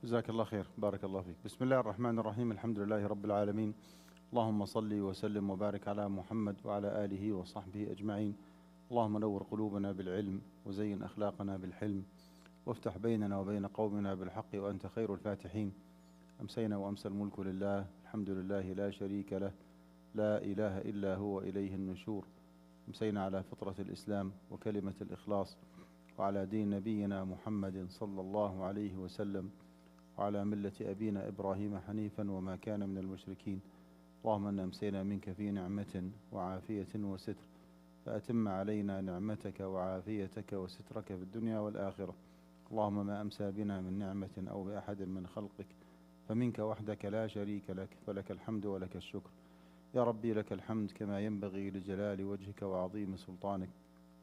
جزاك الله خير، بارك الله فيك. بسم الله الرحمن الرحيم، الحمد لله رب العالمين، اللهم صل وسلم وبارك على محمد وعلى آله وصحبه أجمعين. اللهم نور قلوبنا بالعلم وزين أخلاقنا بالحلم وافتح بيننا وبين قومنا بالحق وأنت خير الفاتحين. أمسينا وأمسى الملك لله، الحمد لله لا شريك له، لا إله إلا هو إليه النشور. أمسينا على فطرة الإسلام وكلمة الإخلاص وعلى دين نبينا محمد صلى الله عليه وسلم وعلى ملة أبينا إبراهيم حنيفا وما كان من المشركين. اللهم إنا أمسينا منك في نعمة وعافية وستر، فأتم علينا نعمتك وعافيتك وسترك في الدنيا والآخرة. اللهم ما أمسى بنا من نعمة أو بأحد من خلقك فمنك وحدك لا شريك لك، فلك الحمد ولك الشكر. يا ربي لك الحمد كما ينبغي لجلال وجهك وعظيم سلطانك.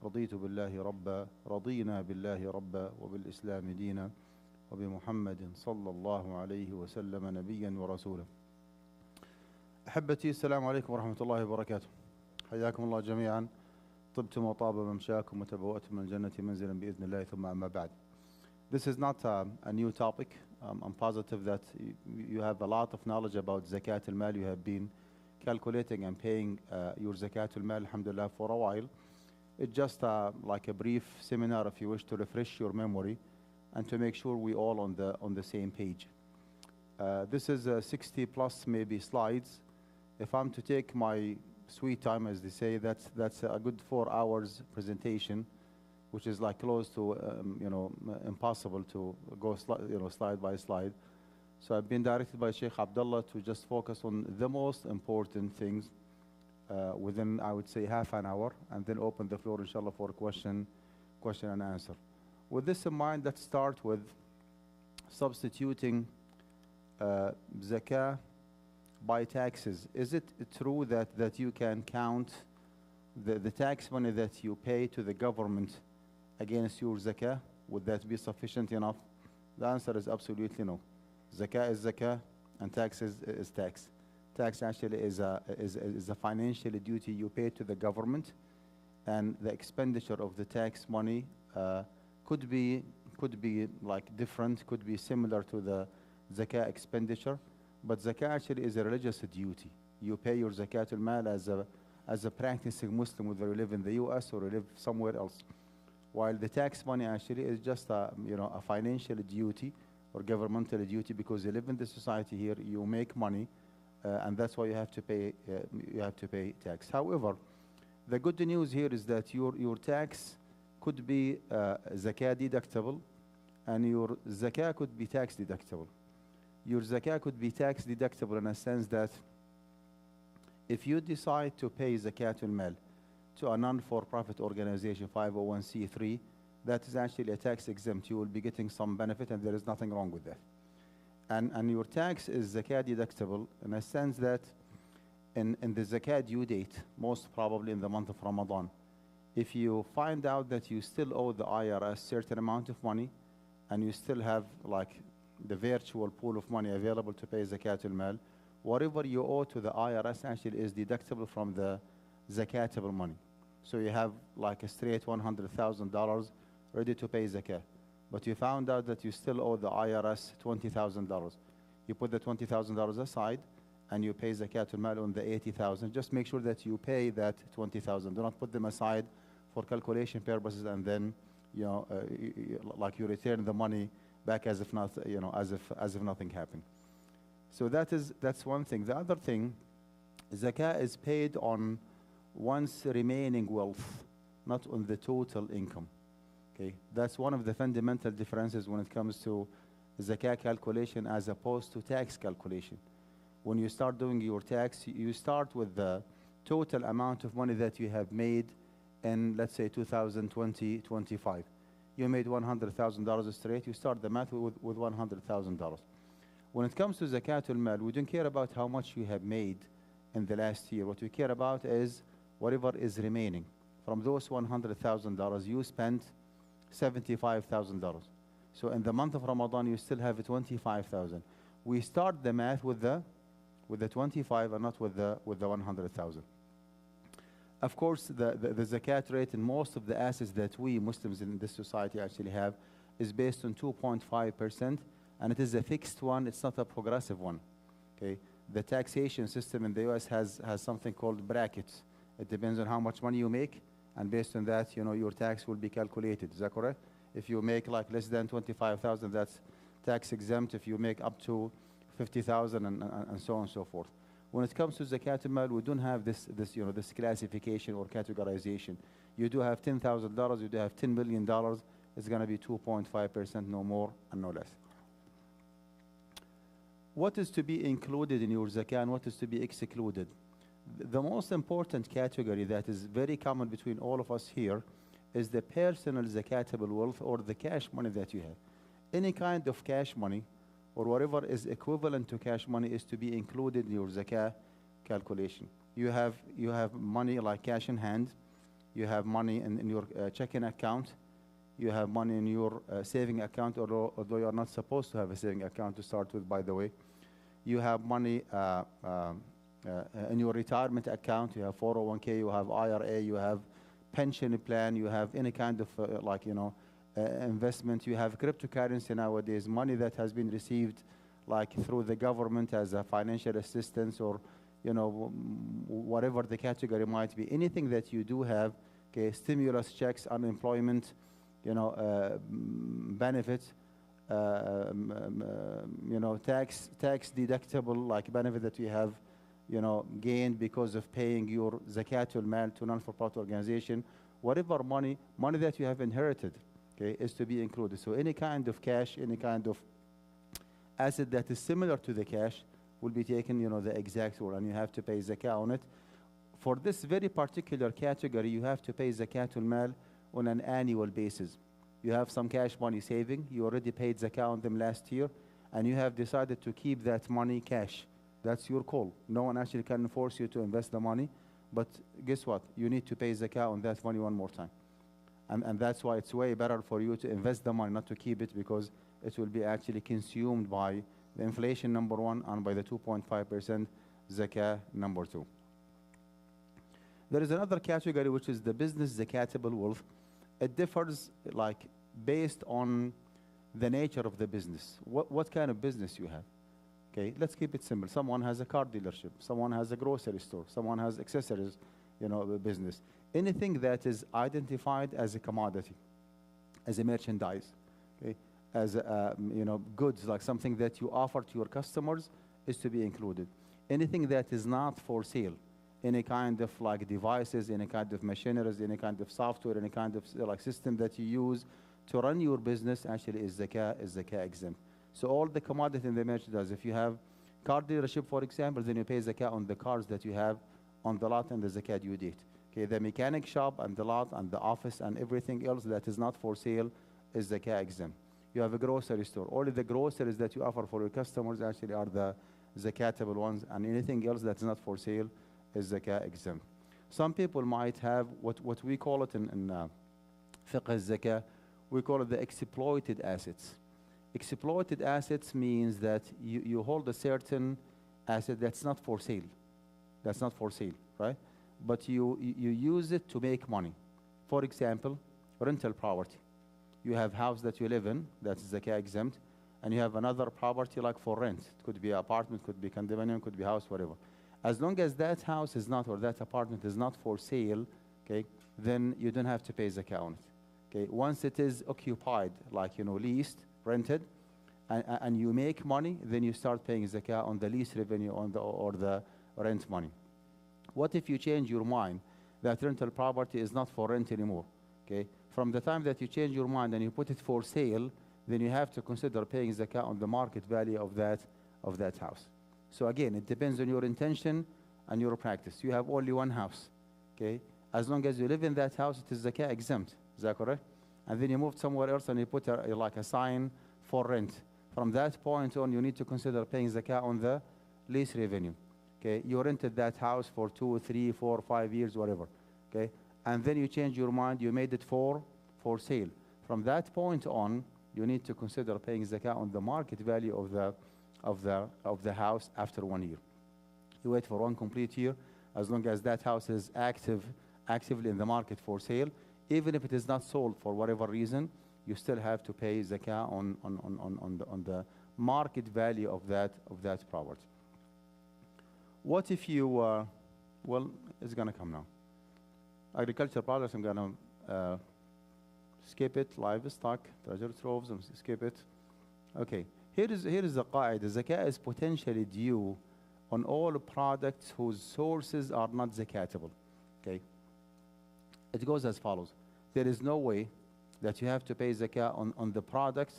رضيت بالله ربا، رضينا بالله ربا وبالإسلام دينا وبمحمد صلى الله عليه وسلم نبيا ورسولا. أحبتي، السلام عليكم ورحمة الله وبركاته. حياكم الله جميعا، طبتم وطاب ممشاكم وتبوأتم من الجنة منزلا بإذن الله. ثم أما بعد. This is not a new topic. I'm positive that you have a lot of knowledge about Zakat al-Mal. You have been calculating and paying your Zakat al-Mal, alhamdulillah, for a while. It's just like a brief seminar, if you wish, to refresh your memory and to make sure we all on the same page. This is 60 plus maybe slides. If I'm to take my sweet time, as they say, that's a good 4 hours presentation, which is like close to impossible to go slide by slide. So I've been directed by Sheikh Abdullah to just focus on the most important things within, I would say, half an hour, and then open the floor inshallah for question and answer. With this in mind, let's start with substituting zakah by taxes. Is it true that you can count the tax money that you pay to the government against your zakah? Would that be sufficient enough? The answer is absolutely no. Zakah is zakah and tax is tax. Tax actually is a financial duty you pay to the government, and the expenditure of the tax money could be like different, could be similar to the zakah expenditure, but zakah actually is a religious duty. You pay your zakat al-mal as a practicing Muslim, whether you live in the US or you live somewhere else. While the tax money actually is just a financial duty or governmental duty, because you live in the society here, you make money, and that's why you have to pay tax. However, the good news here is that your tax could be zakah deductible, and your zakah could be tax deductible. Your zakah could be tax deductible in a sense that if you decide to pay zakat al-mal to a non-for-profit organization, 501c3, that is actually a tax exempt. You will be getting some benefit, and there is nothing wrong with that. And your tax is zakat deductible in a sense that in the zakat due date, most probably in the month of Ramadan, if you find out that you still owe the IRS certain amount of money, and you still have like the virtual pool of money available to pay zakat al-mal, whatever you owe to the IRS actually is deductible from the zakatable money. So you have like a straight $100,000 ready to pay zakah, but you found out that you still owe the IRS $20,000. You put the $20,000 aside and you pay zakat al-mal on the $80,000. Just make sure that you pay that $20,000. Do not put them aside for calculation purposes and then like you return the money back as if not, as if nothing happened. So that's one thing. The other thing, zakah is paid on one's remaining wealth, not on the total income. Okay, that's one of the fundamental differences when it comes to zakah calculation as opposed to tax calculation. When you start doing your tax, you start with the total amount of money that you have made in, let's say, 2020-25. You made $100,000 straight, you start the math with $100,000. When it comes to zakat al-mal, we don't care about how much you have made in the last year. What we care about is whatever is remaining. From those $100,000, you spent $75,000. So in the month of Ramadan, you still have $25,000. We start the math with the 25 and not with the 100,000. Of course, the zakat rate in most of the assets that we Muslims in this society actually have is based on 2.5%, and it is a fixed one, it's not a progressive one. Okay? The taxation system in the US has something called brackets. It depends on how much money you make, and based on that, your tax will be calculated. Is that correct? If you make like less than 25,000, that's tax exempt. If you make up to 50,000 and so on and so forth. When it comes to zakat al-mal, we don't have this classification or categorization. You do have $10,000, you do have $10 million, it's going to be 2.5%, no more and no less. What is to be included in your zakah and what is to be excluded? The most important category that is very common between all of us here is the personal zakatable wealth, or the cash money that you have. Any kind of cash money or whatever is equivalent to cash money is to be included in your zakah calculation. You have money like cash in hand, you have money in your checking account, you have money in your saving account, although you are not supposed to have a saving account to start with, by the way. You have money in your retirement account, you have 401k, you have IRA, you have pension plan, you have any kind of investment, you have cryptocurrency nowadays, money that has been received like through the government as a financial assistance, or whatever the category might be. Anything that you do have, okay, stimulus checks, unemployment, benefits, tax deductible like benefit that you have gained because of paying your zakat al-mal to non-for-profit organization. Whatever money that you have inherited, okay, is to be included. So any kind of cash, any kind of asset that is similar to the cash will be taken, the exact rule, and you have to pay zakah on it. For this very particular category, you have to pay zakat al-mal on an annual basis. You have some cash money saving, you already paid zakah on them last year, and you have decided to keep that money cash. That's your call. No one actually can force you to invest the money, but guess what? You need to pay zakah on that money one more time. And that's why it's way better for you to invest the money, not to keep it, because it will be actually consumed by the inflation, number one, and by the 2.5% zakah, number two. There is another category, which is the business zakatable wealth. It differs based on the nature of the business. What kind of business you have? Okay, let's keep it simple. Someone has a car dealership. Someone has a grocery store. Someone has accessories, business. Anything that is identified as a commodity, as a merchandise, okay, as goods, like something that you offer to your customers, is to be included. Anything that is not for sale, any kind of devices, any kind of machineries, any kind of software, any kind of system that you use to run your business, actually is zakah exempt. So all the commodity in the merchandise, if you have car dealership, for example, then you pay zakah on the cars that you have on the lot and the zakah due date. Okay, the mechanic shop and the lot and the office and everything else that is not for sale is zakah exempt. You have a grocery store. Only the groceries that you offer for your customers actually are the zakatable ones, and anything else that's not for sale is zakah exempt. Some people might have what we call it in fiqh al-zakah, we call it the exploited assets. Exploited assets means that you hold a certain asset that's not for sale. That's not for sale, right? But you use it to make money. For example, rental property. You have house that you live in, that's zakah exempt, and you have another property like for rent. It could be apartment, could be condominium, could be house, whatever. As long as that house is not, or that apartment is not for sale, okay, then you don't have to pay zakah on it. Okay, once it is occupied, leased, rented, and you make money, then you start paying zakah on the lease revenue or the rent money. What if you change your mind that rental property is not for rent anymore? Okay, from the time that you change your mind and you put it for sale, then you have to consider paying zakah on the market value of that house. So again, it depends on your intention and your practice. You have only one house, okay? As long as you live in that house, it is zakah exempt. Is that correct? And then you moved somewhere else and you put a sign for rent. From that point on, you need to consider paying zakah on the lease revenue. Okay, you rented that house for 2, 3, 4, 5 years, whatever. Okay, and then you change your mind, you made it for sale. From that point on, you need to consider paying zakah on the market value of the house after 1 year. You wait for 1 complete year. As long as that house is actively in the market for sale, even if it is not sold for whatever reason, you still have to pay zakah on the market value of that property. What if you, well, it's going to come now. Agricultural products, I'm going to skip it. Livestock, treasure troves, skip it. Okay, here is the qaida. Zakat is potentially due on all products whose sources are not zakatable. Okay, it goes as follows. There is no way that you have to pay zakat on the product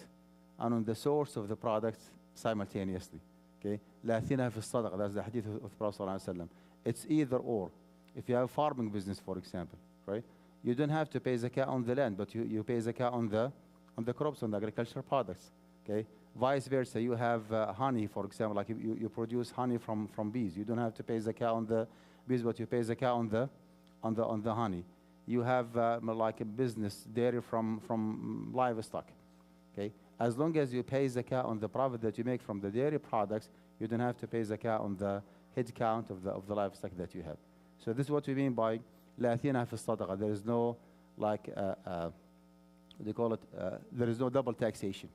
and on the source of the product simultaneously. Okay, لا ثنى في الصدقة. That's the hadith of the Prophet ﷺ. It's either or. If you have a farming business, for example, right, you don't have to pay zakat on the land, but you pay zakat on the crops, on the agricultural products. Okay, vice versa. You have honey, for example, like you produce honey from bees. You don't have to pay zakat on the bees, but you pay zakat on the honey. You have like a business dairy from livestock. Okay, as long as you pay zakat on the profit that you make from the dairy products, you don't have to pay zakat on the head count of the livestock that you have. So this is what we mean by لا ثنى في الصدقة. There is no like they call it. There is no double taxation.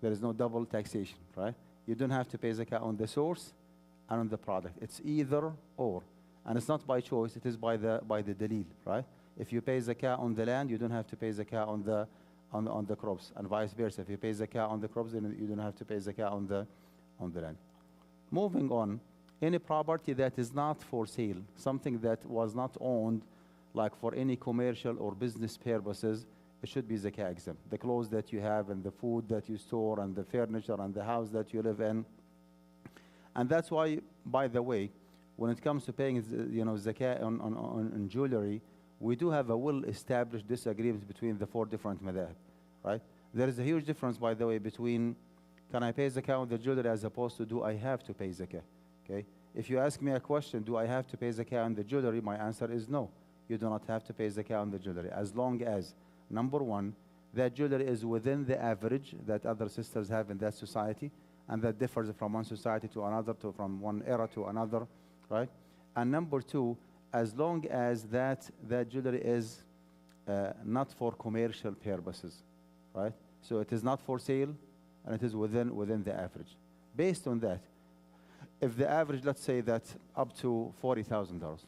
There is no double taxation, right? You don't have to pay zakat on the source and on the product. It's either or, and it's not by choice. It is by the dalil, right? If you pay zakat on the land, you don't have to pay zakat on the crops, and vice versa. If you pay zakat on the crops, then you don't have to pay zakat on the land. Moving on, any property that is not for sale, something that was not owned, like for any commercial or business purposes, it should be zakat exempt. The clothes that you have and the food that you store and the furniture and the house that you live in. And that's why, by the way, when it comes to paying zakat on jewelry, we do have a well-established disagreement between the four different madhab, right? There is a huge difference, by the way, between can I pay zakat on the jewelry as opposed to do I have to pay zakat, okay? If you ask me a question, do I have to pay zakat on the jewelry, my answer is no. You do not have to pay zakat on the jewelry, as long as, number one, that jewelry is within the average that other sisters have in that society, and that differs from one society to another, from one era to another, right? And number two, as long as that jewelry is not for commercial purposes, right? So it is not for sale, and it is within the average. Based on that, if the average, let's say that up to $40,000,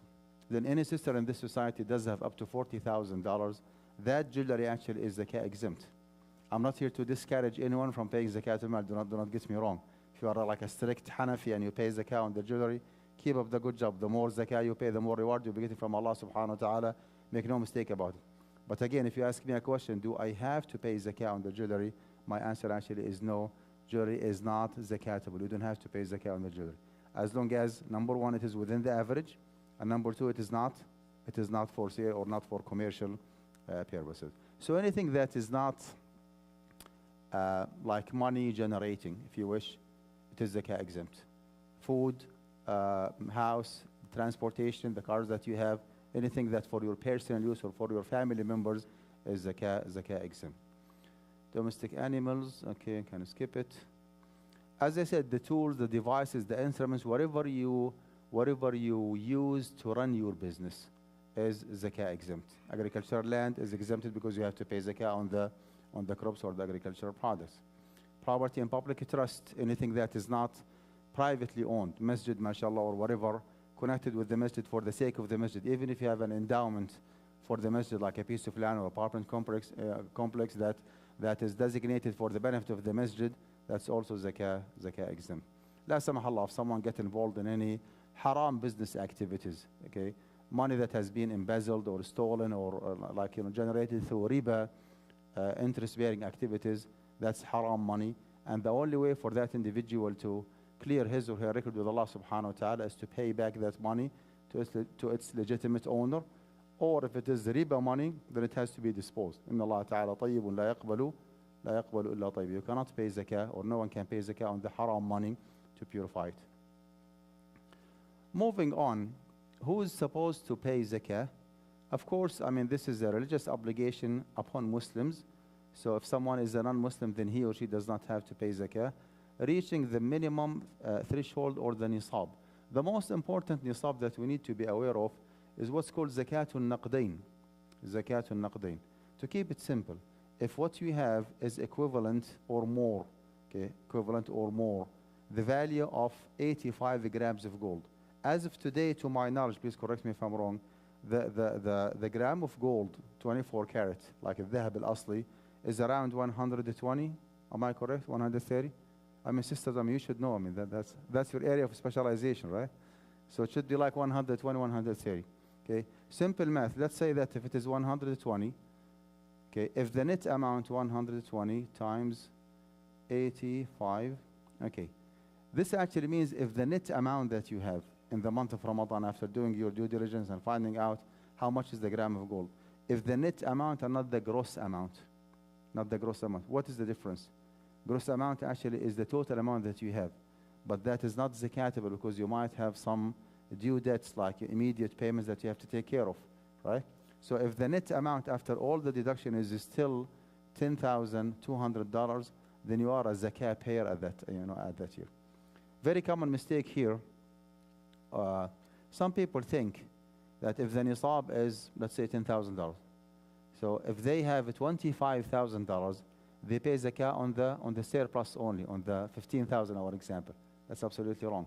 then any sister in this society does have up to $40,000, that jewelry actually is zakat exempt. I'm not here to discourage anyone from paying zakat al-mal. Do not get me wrong. If you are like a strict Hanafi and you pay zakat on the jewelry, keep up the good job. The more zakat you pay, the more reward you'll be getting from Allah subhanahu wa ta'ala. Make no mistake about it. But again, if you ask me a question, do I have to pay zakat on the jewelry? My answer actually is no. Jewelry is not zakatable. You don't have to pay zakat on the jewelry. As long as, number one, it is within the average, and number two, it is not for sale or not for commercial purposes. So anything that is not like money generating, if you wish, it is zakat exempt. Food, house, transportation, the cars that you have, anything that for your personal use or for your family members is zakat exempt. Domestic animals, okay, can skip it. As I said, the tools, the devices, the instruments, whatever you use to run your business is zakat exempt. Agricultural land is exempted because you have to pay zakat on the crops or the agricultural products. Property and public trust, anything that is not privately owned, masjid, mashallah, or whatever, connected with the masjid for the sake of the masjid. Even if you have an endowment for the masjid, like a piece of land or apartment complex that is designated for the benefit of the masjid, that's also zakat exempt. La samahallah, if someone gets involved in any haram business activities, okay, money that has been embezzled or stolen or generated through riba, interest-bearing activities, that's haram money. And the only way for that individual to clear his or her record with Allah subhanahu wa ta'ala is to pay back that money to its legitimate owner. Or if it is riba money, then it has to be disposed. Inna Allah ta'ala tayyibun la yaqbalu illa tayyib. You cannot pay zakah, or no one can pay zakah on the haram money to purify it. Moving on, who is supposed to pay zakah? Of course, I mean, this is a religious obligation upon Muslims. So if someone is a non-Muslim, then he or she does not have to pay zakah, reaching the minimum threshold or the nisab. The most important nisab that we need to be aware of is what's called zakatul naqdain. Zakatul naqdain. To keep it simple, if what you have is equivalent or more okay, equivalent or more, the value of 85 grams of gold. As of today, to my knowledge, please correct me if I'm wrong, the gram of gold, 24 karat, like الذهب الأصلي, is around 120. Am I correct? 130? I mean, sisters, I mean, you should know. I mean, that's your area of specialization, right? So it should be like 120, 130. Okay, simple math. Let's say that if it is 120, okay, if the net amount 120 times 85, okay, this actually means if the net amount that you have in the month of Ramadan after doing your due diligence and finding out how much is the gram of gold, if the net amount and not the gross amount, not the gross amount, what is the difference? Gross amount actually is the total amount that you have, but that is not zakatable because you might have some due debts like immediate payments that you have to take care of, right? So if the net amount after all the deduction is still $10,200, then you are a zakat payer at that, at that year. Very common mistake here. Some people think that if the nisab is, let's say, $10,000, so if they have $25,000, they pay zakah on the surplus only, on the 15,000, our example. That's absolutely wrong.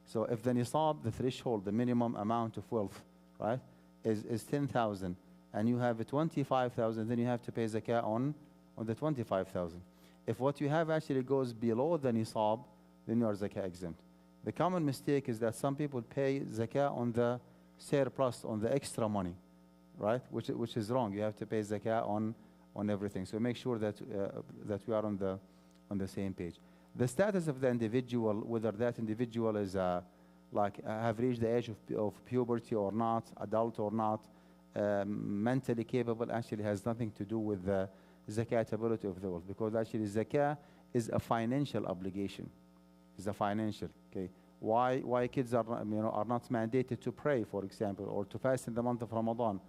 So if the nisab, the threshold, the minimum amount of wealth, right, is 10,000, and you have 25,000, then you have to pay zakah on the 25,000. If what you have actually goes below the nisab, then you are zakah exempt. The common mistake is that some people pay zakah on the surplus, on the extra money, right? Which is wrong. You have to pay zakah on everything. So make sure that we are on the same page. The status of the individual, whether that individual is have reached the age of puberty or not, adult or not, mentally capable, actually has nothing to do with the zakatability of the wealth, because actually zakah is a financial obligation. It's a financial. Okay, why kids are not mandated to pray, for example, or to fast in the month of Ramadan,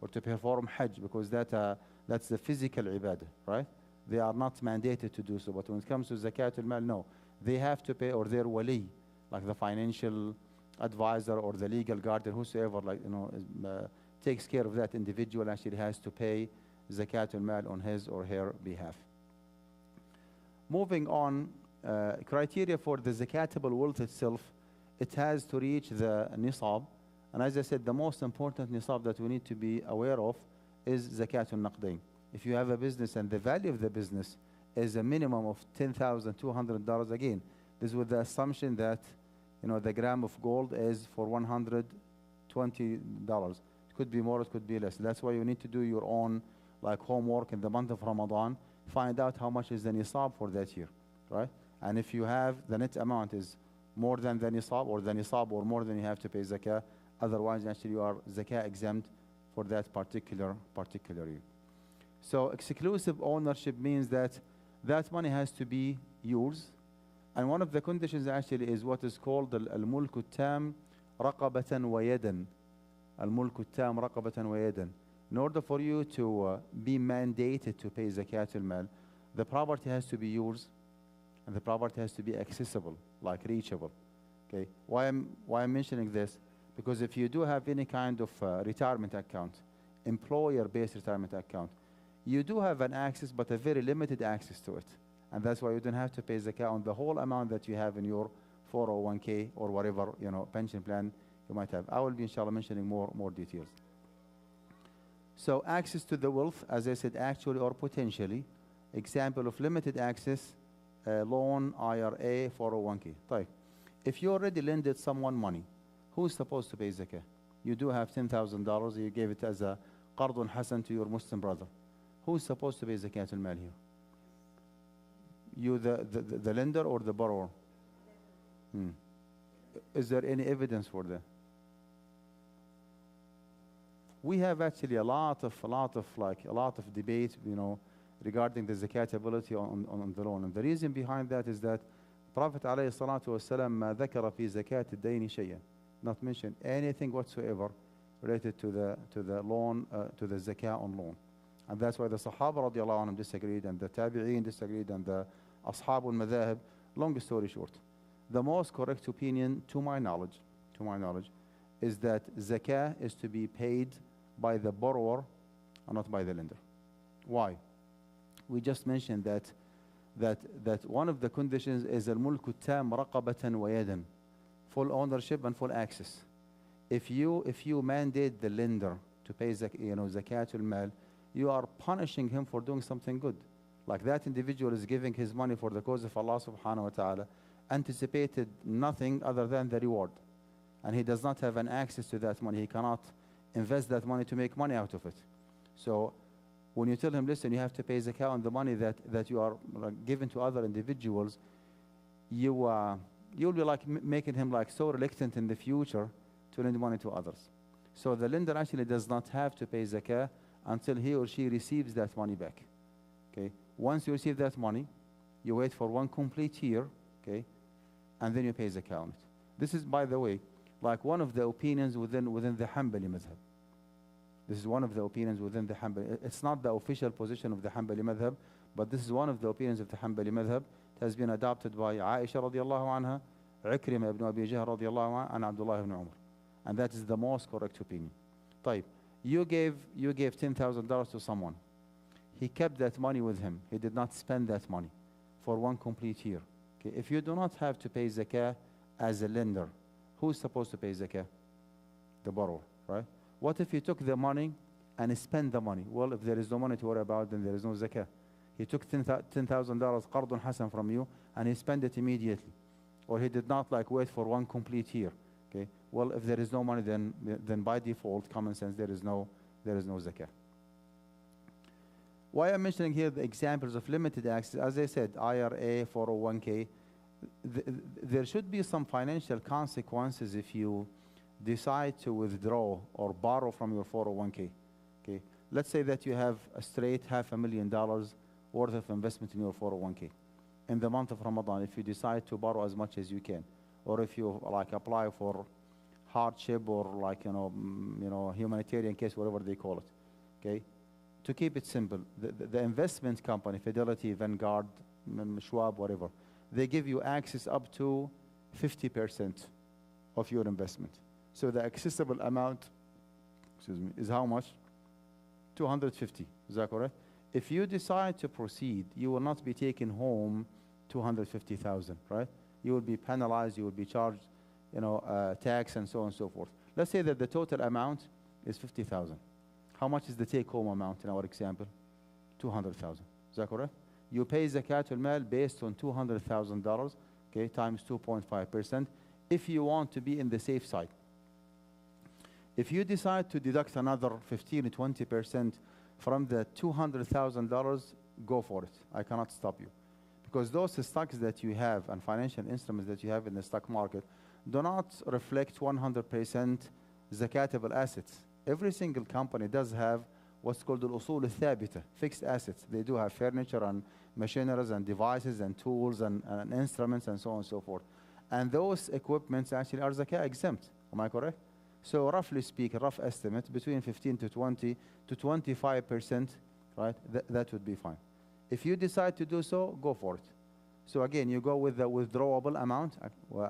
or to perform Hajj, because that's the physical ibadah, right? They are not mandated to do so. But when it comes to zakat al-mal, no, they have to pay, or their wali, like the financial advisor or the legal guardian, whosoever takes care of that individual, actually has to pay zakat al-mal on his or her behalf. Moving on, criteria for the zakatable wealth itself, it has to reach the nisab. And as I said, the most important nisab that we need to be aware of is zakat al-naqdain. If you have a business and the value of the business is a minimum of $10,200, again, this is with the assumption that the gram of gold is for $120. It could be more, it could be less. That's why you need to do your own homework in the month of Ramadan. Find out how much is the nisab for that year, right? And if you have the net amount is more than the nisab, or the nisab or more, than you have to pay zakah. Otherwise, actually, you are zakah exempt for that particular year. So exclusive ownership means that money has to be yours. And one of the conditions actually is what is called al-mulk al-tam raqabatan wa yadan. Al-mulk al-tam raqabatan wa yadan. In order for you to be mandated to pay zakat al-mal, the property has to be yours, and the property has to be accessible, like reachable. Okay. Why I'm mentioning this? Because if you do have any kind of retirement account, employer-based retirement account, you do have an access, but a very limited access to it. And that's why you don't have to pay zakah on the whole amount that you have in your 401k or whatever pension plan you might have. I will be, inshallah, mentioning more details. So access to the wealth, as I said, actually or potentially. Example of limited access, loan, IRA, 401k. طيب. If you already lended someone money, who's supposed to pay zakah? You do have $10,000, you gave it as a qardun hasan to your Muslim brother. Who's supposed to pay zakat al-mal here? You, the lender, or the borrower? Is there any evidence for that? We have actually a lot of debate, regarding the zakatability on the loan. And the reason behind that is that Prophet alayhi salatu wasalam ma dhakara fi zakat ad-dayn shay'an, not mention anything whatsoever related to the loan, to the zakah on loan. And that's why the Sahaba radiallahu anhum disagreed, and the Tabi'een disagreed, and the Ashab al-Madhahib. Long story short, the most correct opinion, to my knowledge, is that zakah is to be paid by the borrower and not by the lender. Why? We just mentioned that that one of the conditions is الملك التام رقبة ويدا, full ownership and full access. If you mandate the lender to pay zakatul mal, you are punishing him for doing something good. Like that individual is giving his money for the cause of Allah subhanahu wa ta'ala, anticipated nothing other than the reward. And he does not have an access to that money. He cannot invest that money to make money out of it. So when you tell him, listen, you have to pay zakah on the money that you are giving to other individuals, you'll be like making him like so reluctant in the future to lend money to others. So the lender actually does not have to pay zakah until he or she receives that money back. Okay. Once you receive that money, you wait for one complete year, okay, and then you pay zakah on it. This is, by the way, like one of the opinions within the Hanbali madhab. This is one of the opinions within the Hanbali. It's not the official position of the Hanbali madhab, but this is one of the opinions of the Hanbali madhab. It has been adopted by Aisha radiallahu anha, Ikrimah ibn Abi Jahl radiallahu anha, and Abdullah ibn Umar. And that is the most correct opinion. طيب, you gave $10,000 to someone. He kept that money with him. He did not spend that money for one complete year. Okay. If you do not have to pay zakah as a lender, who's supposed to pay zakah? The borrower, right? What if he took the money and spent the money? Well, if there is no money to worry about, then there is no zakah. He took $10,000 qardun hasan from you and he spent it immediately. Or he did not like wait for one complete year. Okay. Well, if there is no money, then by default, common sense, there is no zakah. Why I'm mentioning here the examples of limited access, as I said, IRA, 401k, there should be some financial consequences if you decide to withdraw or borrow from your 401k. Okay. Let's say that you have a straight $500,000 worth of investment in your 401k. In the month of Ramadan, if you decide to borrow as much as you can, or if you like apply for hardship or like humanitarian case, whatever they call it, okay. To keep it simple, the investment company, Fidelity, Vanguard, Schwab, whatever, they give you access up to 50% of your investment. So the accessible amount, is how much? 250. Is that correct? If you decide to proceed, you will not be taking home 250,000, right? You will be penalized. You will be charged, tax and so on and so forth. Let's say that the total amount is 50,000. How much is the take-home amount in our example? 200,000. Is that correct? You pay zakatul mal based on $200,000, okay, times 2.5%. If you want to be in the safe side, if you decide to deduct another 15 to 20% from the $200,000, go for it. I cannot stop you, because those stocks that you have and financial instruments that you have in the stock market do not reflect 100% zakatable assets. Every single company does have what's called the usul al-thabita, fixed assets. They do have furniture and machineries and devices and tools and instruments and so on and so forth. And those equipments actually are zakah exempt. Am I correct? So roughly speaking, rough estimate, between 15 to 20 to 25%, right? That would be fine. If you decide to do so, go for it. So again, you go with the withdrawable amount,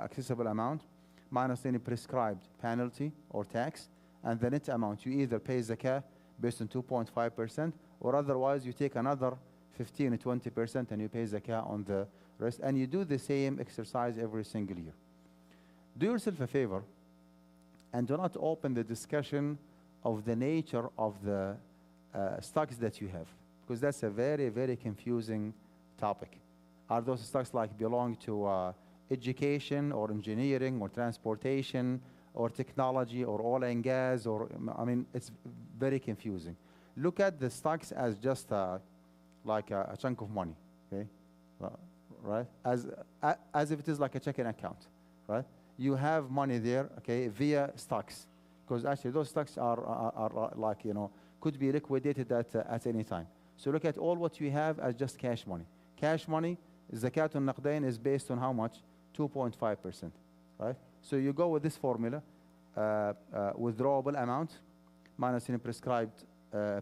accessible amount, minus any prescribed penalty or tax, and the net amount. You either pay zakah based on 2.5%, or otherwise you take another 15 to 20% and you pay zakah on the rest. And you do the same exercise every single year. Do yourself a favor and do not open the discussion of the nature of the stocks that you have, because that's a very, very confusing topic. Are those stocks like belong to education or engineering or transportation or technology or oil and gas, or it's very confusing. Look at the stocks as just like a chunk of money, okay, right? As if it is like a checking account, right? You have money there, okay, via stocks, because actually those stocks are like could be liquidated at any time. So look at all what you have as just cash money. Cash money, zakatul naqdain is based on how much? 2.5%, right? So you go with this formula, withdrawable amount minus any prescribed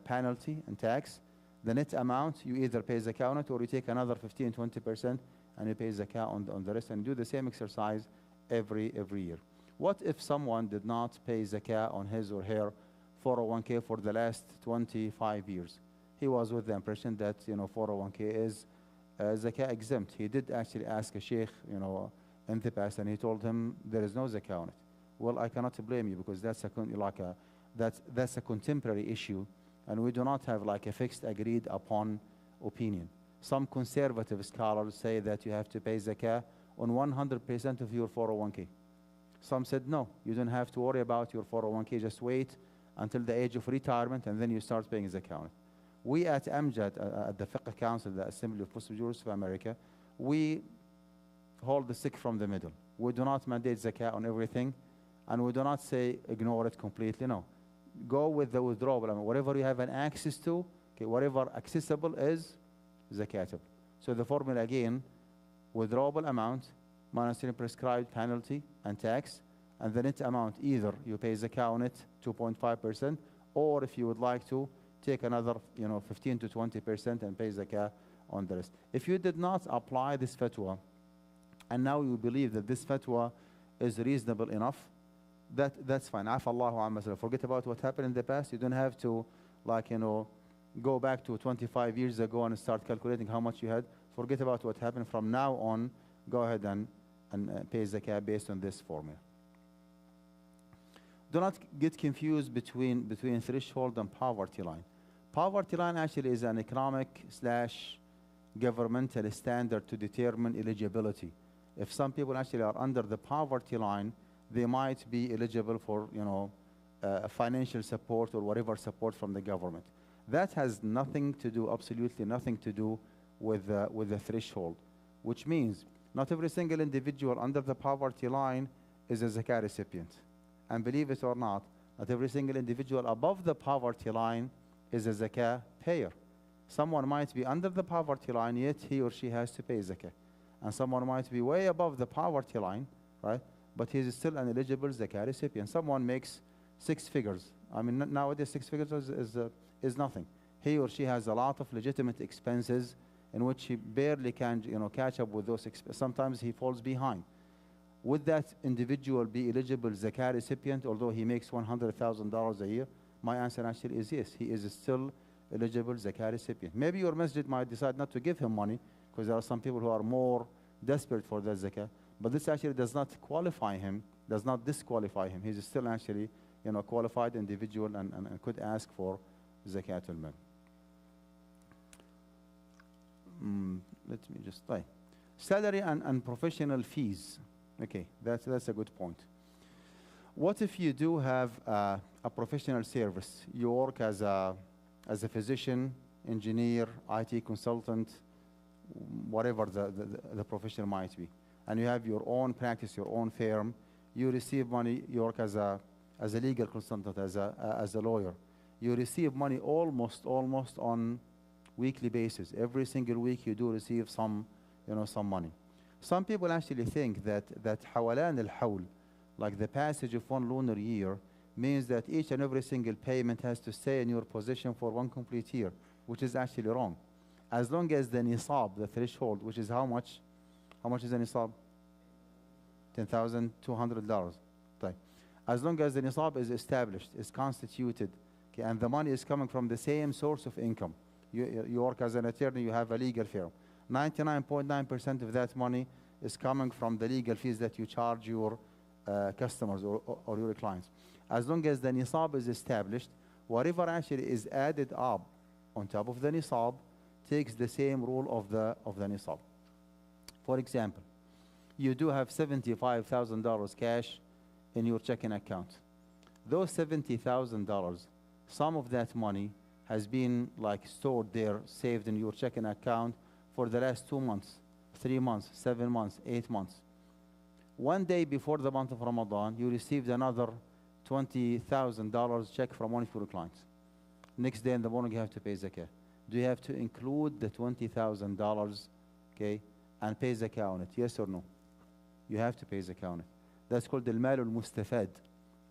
penalty and tax. The net amount, you either pay zakah on it or you take another 15, 20% and you pay zakah on the rest, and do the same exercise every year. What if someone did not pay zakah on his or her 401k for the last 25 years? He was with the impression that 401k is zakah exempt. He did actually ask a sheikh, in the past, and he told him there is no zakah on it. Well, I cannot blame you, because that's a contemporary issue, and we do not have like a fixed agreed upon opinion. Some conservative scholars say that you have to pay zakah on 100% of your 401k. Some said no, you don't have to worry about your 401k, just wait until the age of retirement and then you start paying zakah on it. We at Amjad, at the Fiqh Council, the Assembly of Muslim Jurists of America, we hold the sick from the middle. We do not mandate zakah on everything, and we do not say ignore it completely, no. Go with the withdrawal. I mean, whatever you have an access to, okay, whatever accessible is zakatable. So the formula again, withdrawable amount minus any prescribed penalty and tax, and the net amount, either you pay zakah on it 2.5%, or if you would like to, take another 15 to 20% and pay zakah on the rest. If you did not apply this fatwa, and now you believe that this fatwa is reasonable enough, that's fine. Afallahu amma salaf. Forget about what happened in the past. You don't have to go back to 25 years ago and start calculating how much you had. Forget about what happened. From now on, go ahead and pay zakah based on this formula. Do not get confused between threshold and poverty line. Poverty line actually is an economic / governmental standard to determine eligibility. If some people actually are under the poverty line, they might be eligible for financial support or whatever support from the government. That has nothing to do, absolutely nothing to do with the threshold, which means not every single individual under the poverty line is a zakah recipient. And believe it or not every single individual above the poverty line is a zakah payer. Someone might be under the poverty line, yet he or she has to pay zakah. And someone might be way above the poverty line, right? But he is still an eligible zakah recipient. Someone makes 6 figures. I mean, nowadays 6 figures is nothing. He or she has a lot of legitimate expenses in which he barely can catch up with those expenses. Sometimes he falls behind. Would that individual be eligible zakah recipient although he makes $100,000 a year? My answer actually is yes. He is still eligible zakah recipient. Maybe your masjid might decide not to give him money because there are some people who are more desperate for that zakah. But this actually does not qualify him, does not disqualify him. He's still actually a qualified individual and could ask for zakatul mal. Let me just try. Salary and professional fees. Okay, that's a good point. What if you do have a professional service? You work as a physician, engineer, IT consultant, whatever the profession might be, and you have your own practice, your own firm. You receive money. You work as a legal consultant, as a lawyer. You receive money almost on weekly basis. Every single week you do receive some money. Some people actually think that hawalan al-hawl, like the passage of one lunar year, means that each and every single payment has to stay in your possession for one complete year, which is actually wrong. As long as the nisab, the threshold, which is how much is the nisab? $10,200. Right. As long as the nisab is established, is constituted, okay, and the money is coming from the same source of income. You work as an attorney, you have a legal firm. 99.9% of that money is coming from the legal fees that you charge your customers or your clients. As long as the nisab is established, whatever actually is added up on top of the nisab takes the same rule of the nisab. For example, you do have $75,000 cash in your checking account. Those $70,000, some of that money has been stored there, saved in your checking account for the last 2 months, 3 months, 7 months, 8 months. One day before the month of Ramadan, you received another $20,000 check from one of your clients. Next day in the morning, you have to pay zakah. Do you have to include the $20,000, okay, and pay zakah on it? Yes or no? You have to pay zakah on it. That's called al-malu al-mustafad.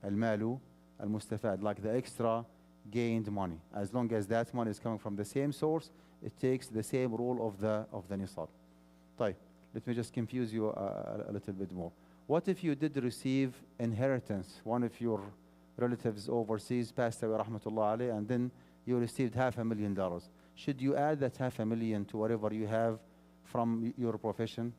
Al-malu al-mustafad, like the extra gained money. As long as that money is coming from the same source, it takes the same rule of the nisab. طيب, let me just confuse you a little bit more. What if you did receive inheritance? One of your relatives overseas passed away, rahmatullah alayh, and then you received $500,000. Should you add that $500,000 to whatever you have from your profession?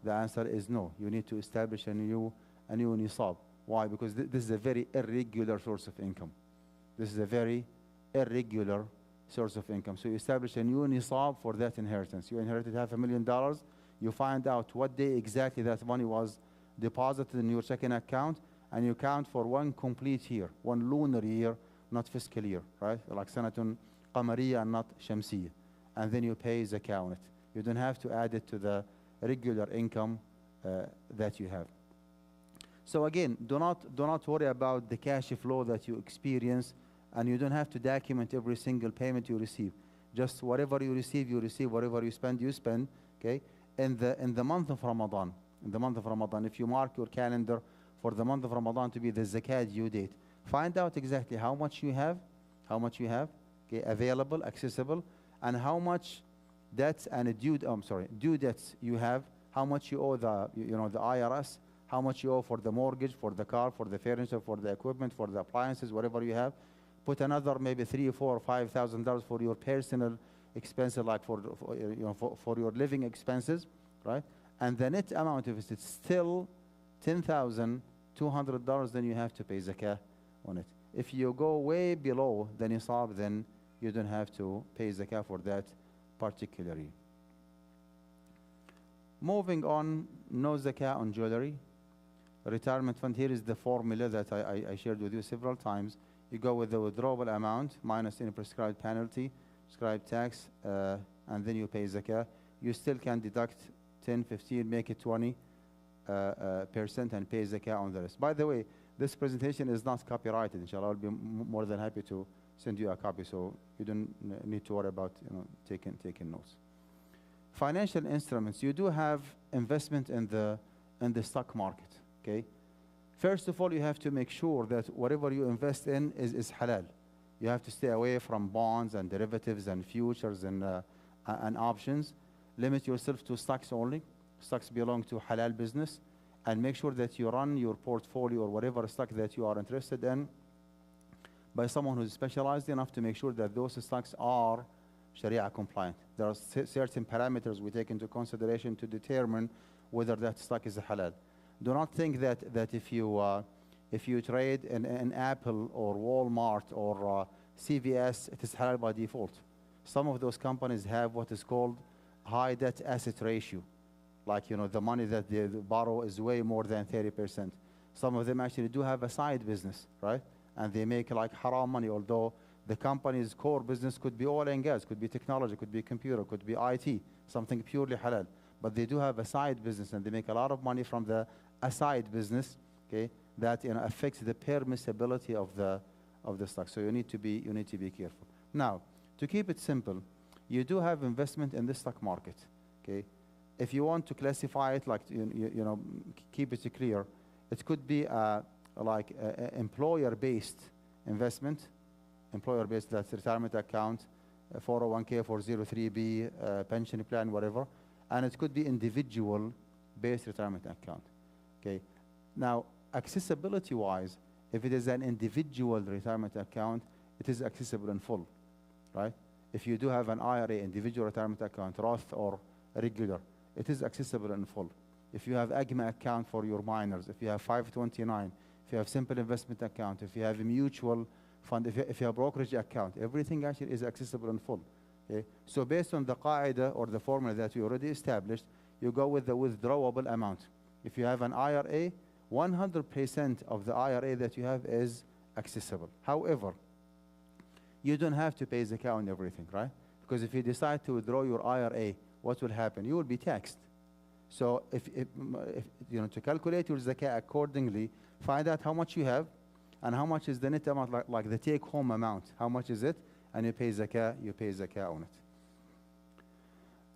The answer is no. You need to establish a new nisab. Why? Because this is a very irregular source of income. This is a very irregular source of income. So you establish a new nisab for that inheritance. You inherited $500,000. You find out what day exactly that money was deposited in your checking account, and you count for one complete year, one lunar year, not fiscal year, right? Like sanatun qamariya and not shamsiyya. And then you pay zakah on it. You don't have to add it to the regular income that you have. So again, do not worry about the cash flow that you experience, and you don't have to document every single payment you receive. Just whatever you receive, you receive. Whatever you spend, okay? In the month of Ramadan, if you mark your calendar for the month of Ramadan to be the zakat due date, find out exactly how much you have, okay, available, accessible, and how much debts and due debts you have, how much you owe the IRS, how much you owe for the mortgage, for the car, for the furniture, for the equipment, for the appliances, whatever you have. Put another maybe $3,000, $4,000, or $5,000 for your personal expenses, like for your living expenses, right? And the net amount, if it's still $10,200, then you have to pay zakah on it. If you go way below the nisab, then you don't have to pay zakah for that particular year. Moving on, no zakah on jewelry. Retirement fund, here is the formula that I shared with you several times. You go with the withdrawable amount minus any prescribed penalty, prescribed tax, and then you pay zakah. You still can deduct 10, 15, make it 20% and pay zakah on the rest. By the way, this presentation is not copyrighted. Inshallah, I'll be more than happy to send you a copy, so you don't need to worry about taking notes. Financial instruments. You do have investment in the stock market. Okay. First of all, you have to make sure that whatever you invest in is halal. You have to stay away from bonds and derivatives and futures and options. Limit yourself to stocks only. Stocks belong to halal business, and make sure that you run your portfolio or whatever stock that you are interested in by someone who's specialized enough to make sure that those stocks are Sharia compliant. There are certain parameters we take into consideration to determine whether that stock is halal. Do not think that if you trade in Apple or Walmart or CVS, it is halal by default. Some of those companies have what is called high debt asset ratio. Like, the money that they borrow is way more than 30%. Some of them actually do have a side business, right? And they make like haram money, although the company's core business could be oil and gas, could be technology, could be computer, could be IT, something purely halal. But they do have a side business, and they make a lot of money from the aside business, okay, that affects the permissibility of the stock. So you need to be careful. Now, to keep it simple, you do have investment in the stock market, okay? If you want to classify it, like keep it clear, it could be like employer-based investment, employer-based, that's retirement account, 401k, 403b, pension plan, whatever, and it could be individual-based retirement account. Okay. Now, accessibility-wise, if it is an individual retirement account, it is accessible in full, right? If you do have an IRA, individual retirement account, Roth or regular, it is accessible in full. If you have AGMA account for your minors, if you have 529, if you have simple investment account, if you have a mutual fund, if you have brokerage account, everything actually is accessible in full. Okay? So based on the qaida or the formula that we already established, you go with the withdrawable amount. If you have an IRA, 100% of the IRA that you have is accessible. However, you don't have to pay zakah on everything, right? Because if you decide to withdraw your IRA, what will happen? You will be taxed. So if to calculate your zakah accordingly, find out how much you have and how much is the net amount, like the take-home amount. How much is it? And you pay zakah on it.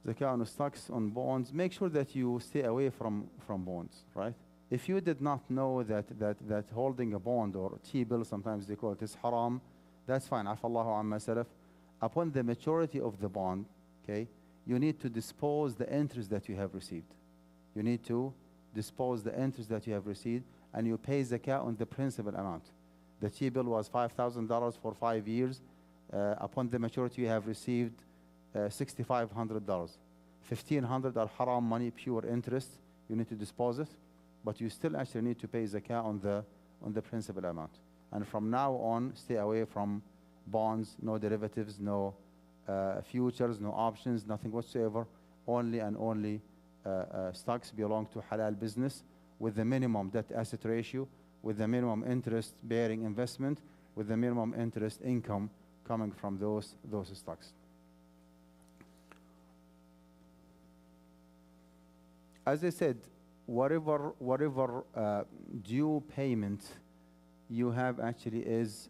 Zakah on stocks, on bonds. Make sure that you stay away from bonds, right? If you did not know that holding a bond or T-bill, sometimes they call it, is haram, that's fine. Afallahu amma salaf. Upon the maturity of the bond, okay, you need to dispose the interest that you have received. You need to dispose the interest that you have received, and you pay zakah on the principal amount. The T-bill was $5,000 for 5 years. Upon the maturity, you have received $6,500. 1,500 are haram money, pure interest. You need to dispose it, but you still actually need to pay zakah on the principal amount. And from now on, stay away from bonds, no derivatives, no futures, no options, nothing whatsoever. Only and only stocks belong to halal business with the minimum debt asset ratio, with the minimum interest bearing investment, with the minimum interest income coming from those stocks. As I said, whatever due payment you have actually is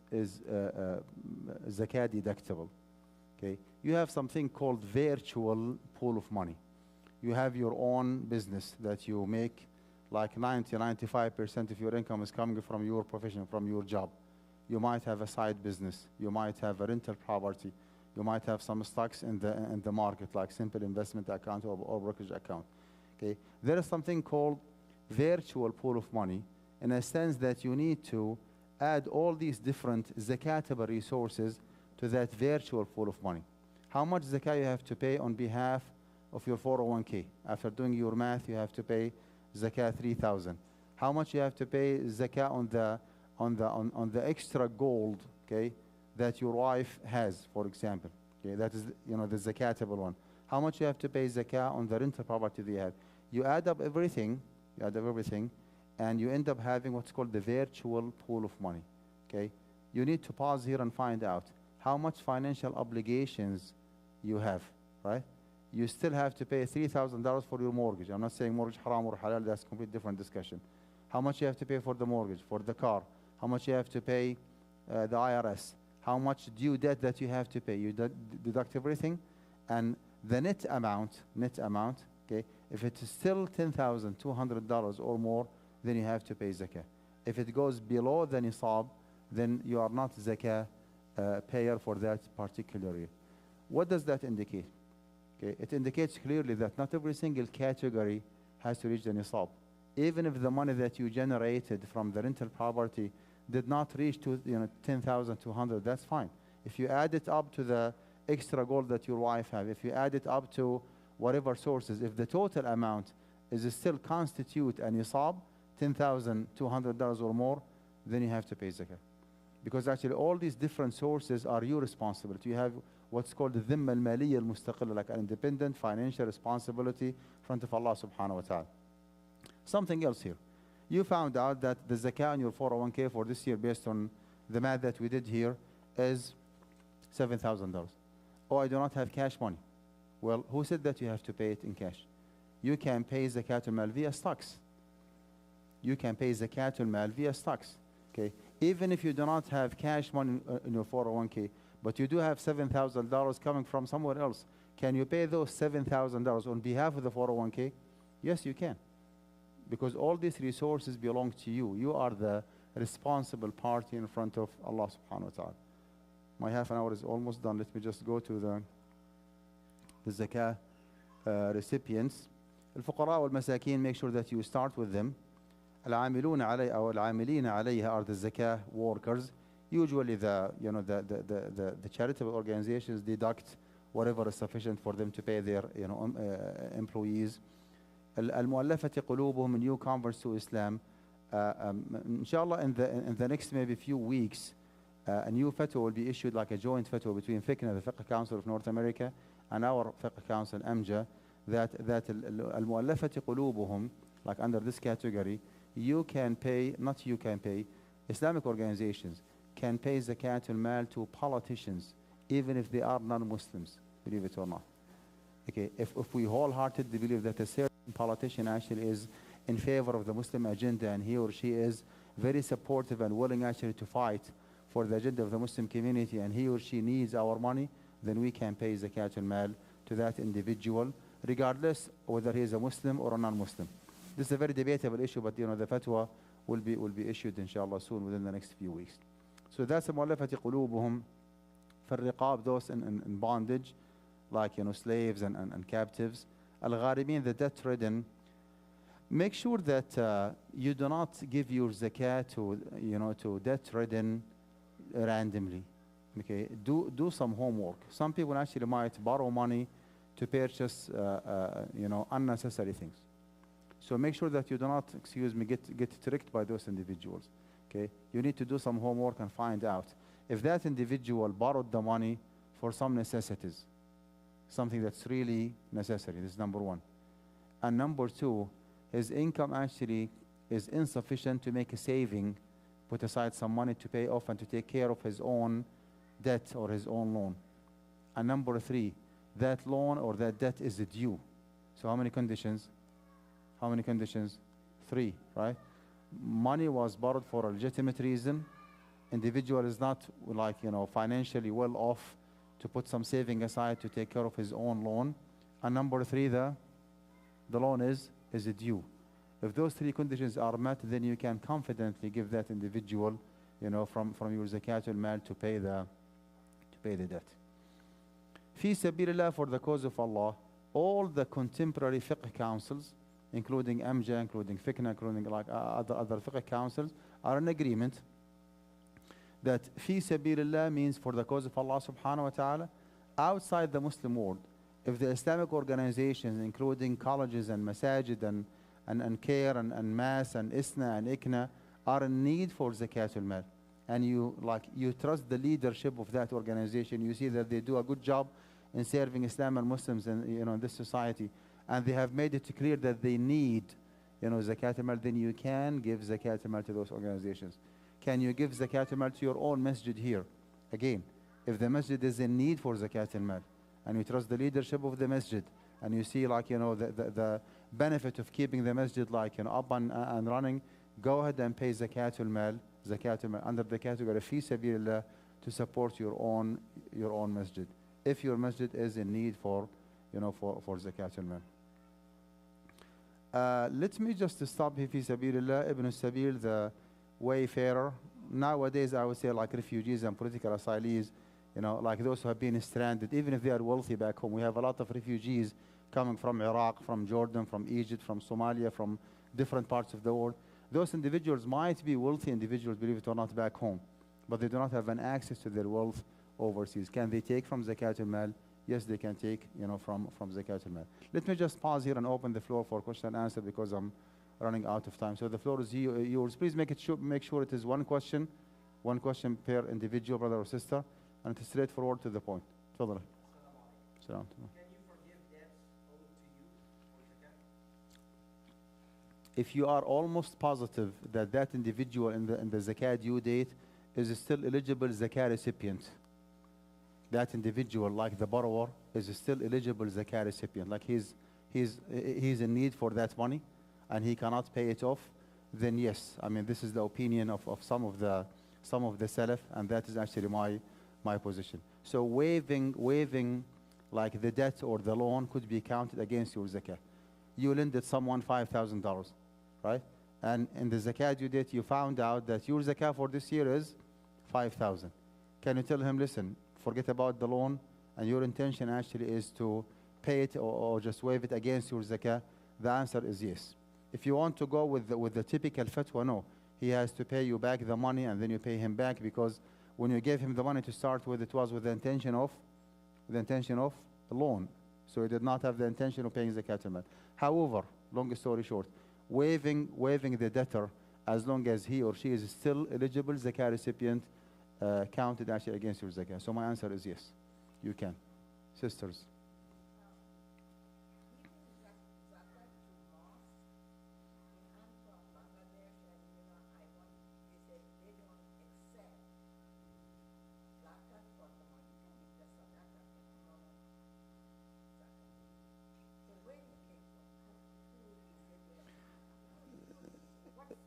zakat deductible. Okay, you have something called virtual pool of money. You have your own business that you make, like 95% of your income is coming from your profession, from your job. You might have a side business. You might have a rental property. You might have some stocks in the market, like simple investment account or brokerage account. Okay, there is something called virtual pool of money, in a sense that you need to add all these different zakatable resources to that virtual pool of money. How much zakah you have to pay on behalf of your 401k? After doing your math, you have to pay zakah 3,000. How much you have to pay zakah on the extra gold, okay, that your wife has, for example? Okay, that is the zakatable one. How much you have to pay zakah on the rental property that you have? You add up everything, and you end up having what's called the virtual pool of money. Okay, you need to pause here and find out how much financial obligations you have, right? You still have to pay $3,000 for your mortgage. I'm not saying mortgage haram or halal, that's a completely different discussion. How much you have to pay for the mortgage, for the car? How much you have to pay the IRS? How much due debt that you have to pay? You deduct everything, and the net amount, okay, if it is still $10,200 or more, then you have to pay zakah. If it goes below the nisab, then you are not zakah payer for that particular year. What does that indicate? Okay, it indicates clearly that not every single category has to reach the nisab. Even if the money that you generated from the rental property did not reach to 10,200, that's fine. If you add it up to the extra gold that your wife have, if you add it up to whatever sources, if the total amount is still constitute a nisab, $10,200 or more, then you have to pay zakah. Because actually all these different sources are your responsibility. You have what's called the dhimma al-maliyya al-mustaqilla, like an independent financial responsibility in front of Allah subhanahu wa ta'ala. Something else here. You found out that the zakah on your 401k for this year, based on the math that we did here, is $7,000. Oh, I do not have cash money. Well, who said that you have to pay it in cash? You can pay zakat al-mal via stocks. You can pay zakat al-mal via stocks. Okay, even if you do not have cash money in your 401k, but you do have $7,000 coming from somewhere else, can you pay those $7,000 on behalf of the 401k? Yes, you can. Because all these resources belong to you. You are the responsible party in front of Allah subhanahu wa ta'ala. My half an hour is almost done. Let me just go to the zakah recipients. الفقراء والمساكين, make sure that you start with them. العاملون عليها أو العاملين عليها are the zakah workers. Usually the charitable organizations deduct whatever is sufficient for them to pay their employees. المؤلفة قلوبهم, new converts to Islam. Inshallah, in the next maybe few weeks, a new fatwa will be issued, like a joint fatwa between FICNA, the Fiqh Council of North America, and our Fiqh Council, AMJA, that المؤلفة قلوبهم, like under this category, Islamic organizations can pay zakat al-mal to politicians, even if they are non-Muslims, believe it or not. Okay, if we wholeheartedly believe that a certain politician actually is in favor of the Muslim agenda, and he or she is very supportive and willing actually to fight for the agenda of the Muslim community, and he or she needs our money, then we can pay zakat al-mal to that individual, regardless whether he is a Muslim or a non-Muslim. This is a very debatable issue, but the fatwa will be issued inshallah soon, within the next few weeks. So that's the mu'allafati qulubuhum, for riqab, those in bondage, like slaves and captives. Al-gharibin, the debt-ridden. Make sure that you do not give your zakat to debt-ridden randomly. Okay, do some homework. Some people actually might borrow money to purchase, unnecessary things. So make sure that you do not, get tricked by those individuals. Okay, you need to do some homework and find out if that individual borrowed the money for some necessities, something that's really necessary. This is number one. And number two, his income actually is insufficient to make a saving, put aside some money to pay off and to take care of his own debt or his own loan. And number three, that loan or that debt is due. So how many conditions? How many conditions? Three, right? Money was borrowed for a legitimate reason. Individual is not financially well off to put some saving aside to take care of his own loan. And number three, the loan is due. If those three conditions are met, then you can confidently give that individual, from your zakat al-mal to pay the debt. Fi sabilillah, for the cause of Allah, all the contemporary fiqh councils, including AMJA, including FICNA, including other fiqh councils, are in agreement that fi sabilillah means for the cause of Allah subhanahu wa ta'ala outside the Muslim world. If the Islamic organizations, including colleges and masajid and care and mass and ISNA and ICNA, are in need for zakat al-mal, and you trust the leadership of that organization, you see that they do a good job in serving Islam and Muslims in this society, and they have made it clear that they need zakat al-mal, then you can give zakat al-mal to those organizations. Can you give zakat al-mal to your own masjid here? Again, if the masjid is in need for zakat al-mal, and you trust the leadership of the masjid, and you see the benefit of keeping the masjid up and running, go ahead and pay zakat al-mal under the category fi sabilillah to support your own masjid, if your masjid is in need for zakat al-mal. Let me just stop here. Fi sabilillah, Ibn Sabil, the wayfarer. Nowadays, I would say refugees and political asylees, those who have been stranded, even if they are wealthy back home. We have a lot of refugees coming from Iraq, from Jordan, from Egypt, from Somalia, from different parts of the world. Those individuals might be wealthy individuals, believe it or not, back home, but they do not have an access to their wealth overseas. Can they take from zakat al-mal? Yes, they can take, from zakat al-mal. Let me just pause here and open the floor for question and answer because I'm running out of time. So the floor is yours. Please make sure it is one question per individual, brother or sister, and it's straightforward to the point. Tafadhal. Salam. If you are almost positive that individual in the zakat due date is still eligible zakat recipient, that individual, like the borrower, is still eligible zakat recipient, like he's in need for that money and he cannot pay it off, then yes, I mean this is the opinion of some of the Salaf, and that is actually my position. So waiving the debt or the loan could be counted against your zakah. You lended someone $5,000, right? And in the zakat due date, you found out that your zakah for this year is $5,000. Can you tell him, listen, forget about the loan, and your intention actually is to pay it or just waive it against your zakah? The answer is yes. If you want to go with the typical fatwa, no. He has to pay you back the money and then you pay him back, because when you gave him the money to start with, it was with the intention of a loan. So he did not have the intention of paying zakat al-mal. However, long story short, waiving the debtor, as long as he or she is still eligible zakat recipient, counted actually against your zakah. So my answer is yes, you can. Sisters.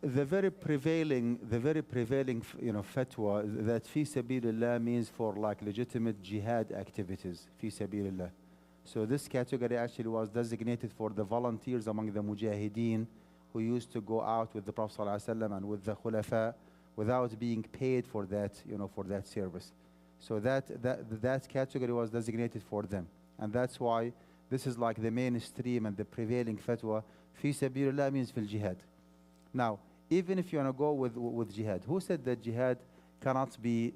The very prevailing fatwa that fi sabilillah means for legitimate jihad activities, fi sabilillah. So this category actually was designated for the volunteers among the mujahideen who used to go out with the Prophet ﷺ and with the khulafa without being paid for that, for that service. So that category was designated for them, and that's why this is the mainstream and the prevailing fatwa. Fi sabilillah means fil jihad. Now, even if you want to go with jihad, who said that jihad cannot be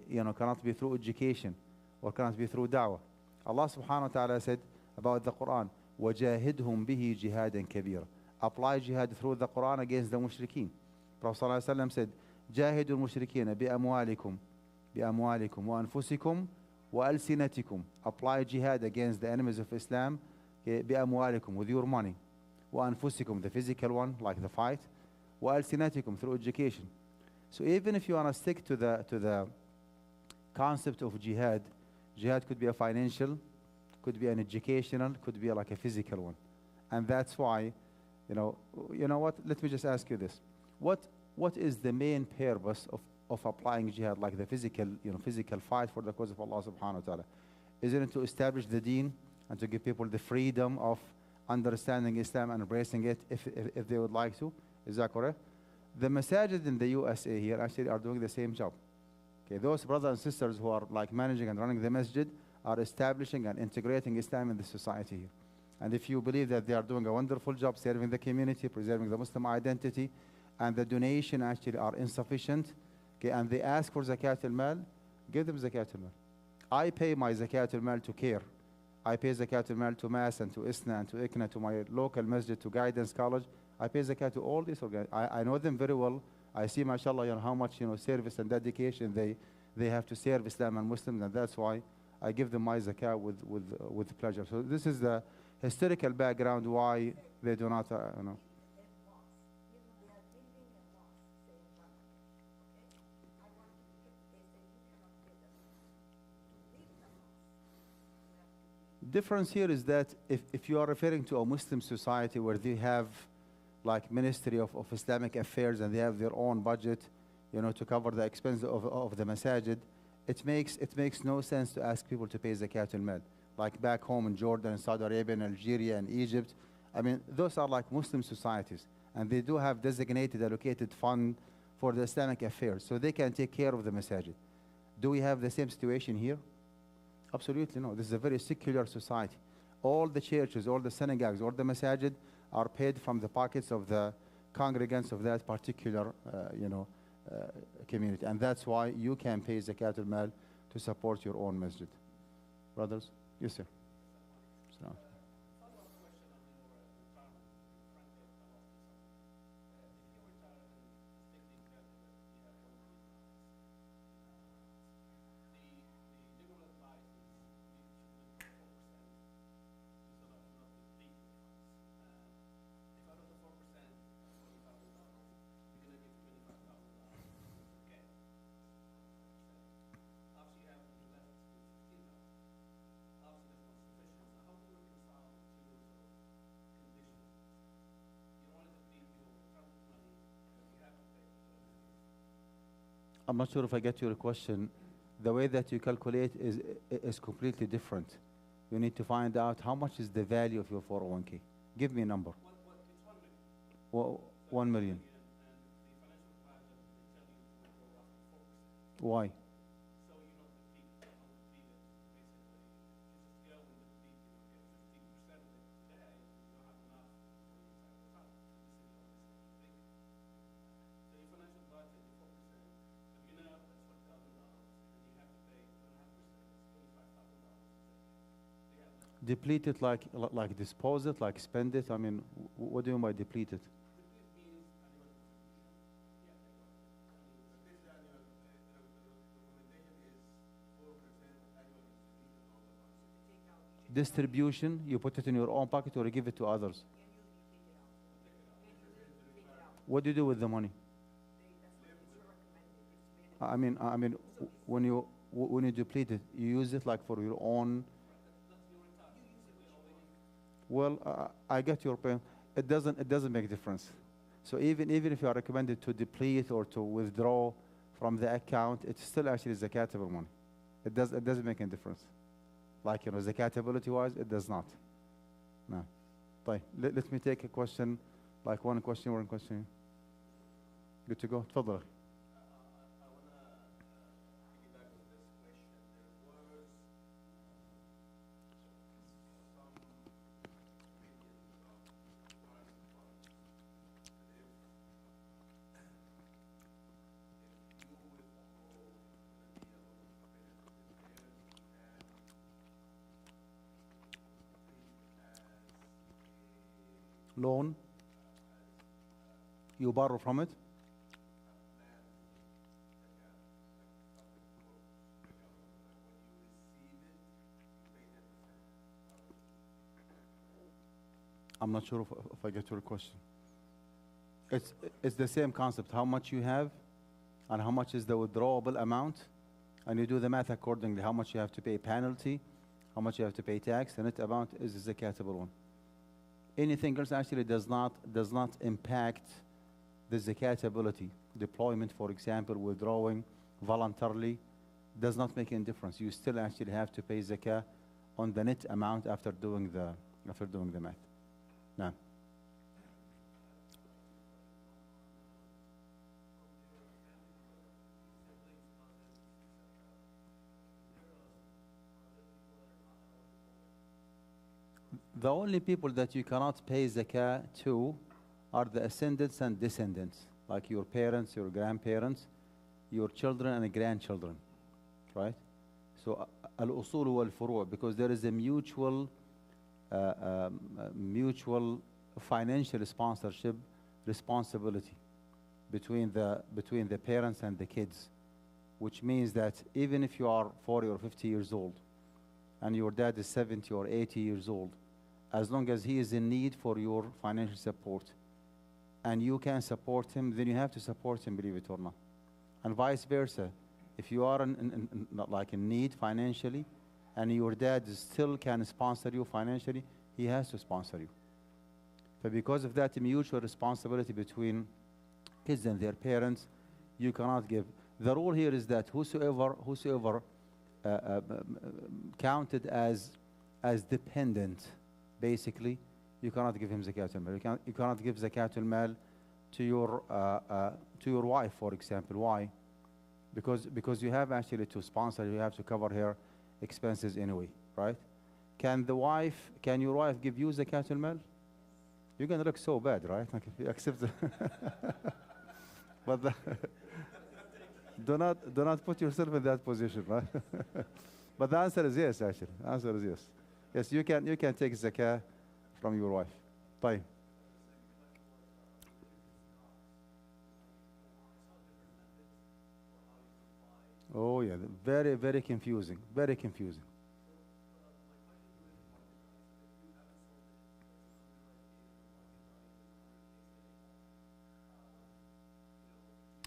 through education or cannot be through da'wah? Allah subhanahu wa ta'ala said, about the Quran. وَجَاهِدْهُمْ بِهِ جِهَادًا كَبِيرًا. Apply jihad through the Quran against the mushrikeen. Prophet ﷺ said, جاهدوا المشركين بأموالكم وأنفسكم وألسنتكم. Apply jihad against the enemies of Islam بأموالكم, with your money. وأنفسكم, the physical one, like the fight. وألسنتكم, through education. So even if you want to stick to the concept of jihad, jihad could be a financial, could be an educational, could be like a physical one. And that's why, you know what, let me just ask you this. What is the main purpose of applying jihad, like the physical fight for the cause of Allah subhanahu wa ta'ala? Isn't it to establish the deen and to give people the freedom of understanding Islam and embracing it if they would like to? Is that correct? The masajid in the USA here actually are doing the same job. Okay, those brothers and sisters who are like managing and running the masjid are establishing and integrating Islam in the society here. And if you believe that they are doing a wonderful job serving the community, preserving the Muslim identity, and the donation actually are insufficient, okay, and they ask for zakat al-mal, give them zakat al-mal. I pay my zakat al-mal to care. I pay zakat al-mal to Mass and to ISNA and to ICNA, to my local masjid, to Guidance College. I pay zakat to all these organizations. I know them very well. I see, mashallah, how much service and dedication they have to serve Islam and Muslims, and that's why I give them my zakat with pleasure. So this is the historical background why they do not, Difference here is that if you are referring to a Muslim society where they have like Ministry of Islamic Affairs and they have their own budget, to cover the expense of the masajid, it makes no sense to ask people to pay zakat al-mal. Like back home in Jordan, Saudi Arabia, and Algeria, and Egypt, I mean, those are like Muslim societies, and they do have designated, allocated fund for the Islamic affairs, so they can take care of the masajid. Do we have the same situation here? Absolutely no. This is a very secular society. All the churches, all the synagogues, all the masajid are paid from the pockets of the congregants of that particular, community. And that's why you can pay zakat al-mal to support your own masjid. Brothers? Yes, sir. So. I'm not sure if I get your question. The way that you calculate is completely different. You need to find out how much is the value of your 401k. Give me a number. It's 1 million. 1 million. Why? Deplete it like dispose it, like spend it? I mean, what do you mean by deplete it? Distribution, you put it in your own pocket or you give it to others? What do you do with the money? I mean, when you deplete it, you use it like for your own. Well, I get your point. It doesn't make a difference. So even if you are recommended to deplete or to withdraw from the account, it's still actually zakatable money. It doesn't make any difference. Like zakatability wise, it does not. No. طيب, let me take a question, like one question. Good to go. تفضل. loan, you borrow from it. I'm not sure if I get your question. It's the same concept. How much you have and how much is the withdrawable amount, and you do the math accordingly. How much you have to pay penalty, how much you have to pay tax, the net amount is the zakatable one. Anything else actually does not impact the zakatability. Deployment, for example, withdrawing voluntarily does not make any difference. You still actually have to pay zakah on the net amount after doing the math. Now, the only people that you cannot pay zakah to are the ascendants and descendants, like your parents, your grandparents, your children and grandchildren, right? So al-usul wal-furu', because there is a mutual financial sponsorship responsibility between the parents and the kids, which means that even if you are 40 or 50 years old and your dad is 70 or 80 years old, as long as he is in need for your financial support and you can support him, then you have to support him, believe it or not. And vice versa. If you are not like in need financially and your dad still can sponsor you financially, he has to sponsor you. But because of that mutual responsibility between kids and their parents, you cannot give. The rule here is that whosoever counted as dependent, basically, you cannot give him zakat al-mal. You cannot give zakat al-mal to your wife, for example. Why? Because you have actually to sponsor. You have to cover her expenses anyway, right? Can your wife give you zakat al-mal? You're gonna look so bad, right? Like if you accept the but do not put yourself in that position, right? But the answer is yes, actually. The answer is yes. Yes, you can take zakah from your wife. طيب. Oh yeah, very, very confusing. Very confusing.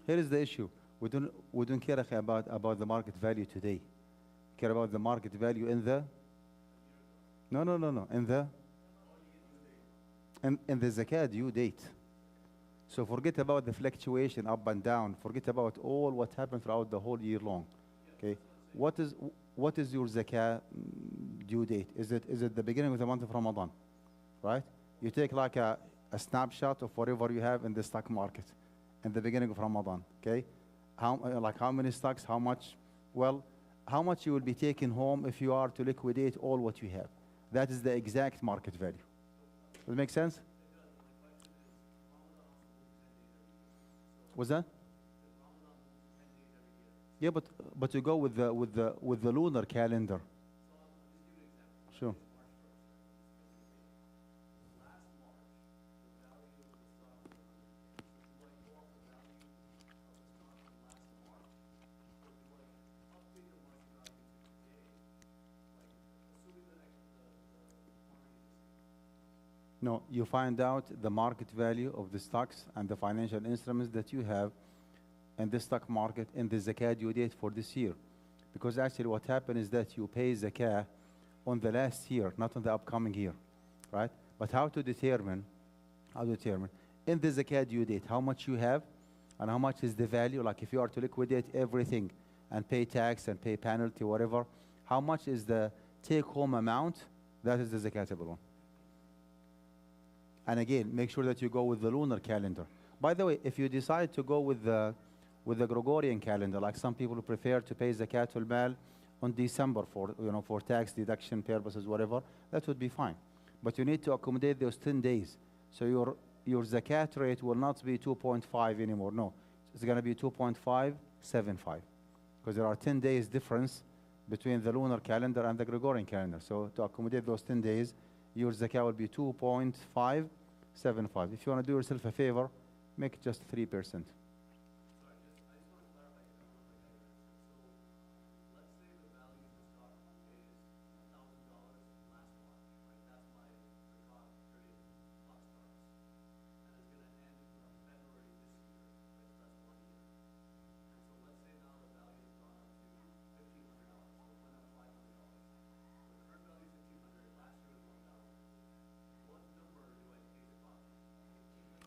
Here is the issue. We don't care about the market value today. Care about the market value in the no. In the zakat due date. So forget about the fluctuation up and down. Forget about all what happened throughout the whole year long. Okay. What is your zakah due date? Is it the beginning of the month of Ramadan? Right? You take like a snapshot of whatever you have in the stock market in the beginning of Ramadan. Okay. How many stocks, how much? Well, how much you will be taking home if you are to liquidate all what you have. That is the exact market value. Does it make sense? What's that? Yeah, but you go with the lunar calendar. Sure. No, you find out the market value of the stocks and the financial instruments that you have in the stock market in the zakat due date for this year. Because actually what happened is that you pay zakah on the last year, not on the upcoming year, right? But how to determine in the zakat due date how much you have and how much is the value, like if you are to liquidate everything and pay tax and pay penalty, whatever, how much is the take-home amount, that is the zakatable one. And again, make sure that you go with the lunar calendar. By the way, if you decide to go with the Gregorian calendar, like some people who prefer to pay zakat al-mal on December for tax deduction purposes, whatever, that would be fine. But you need to accommodate those 10 days. So your zakat rate will not be 2.5 anymore. No, it's going to be 2.575 because there are 10 days difference between the lunar calendar and the Gregorian calendar. So to accommodate those 10 days, your zakah will be 2.5 7.5. If you want to do yourself a favor, make it just 3%.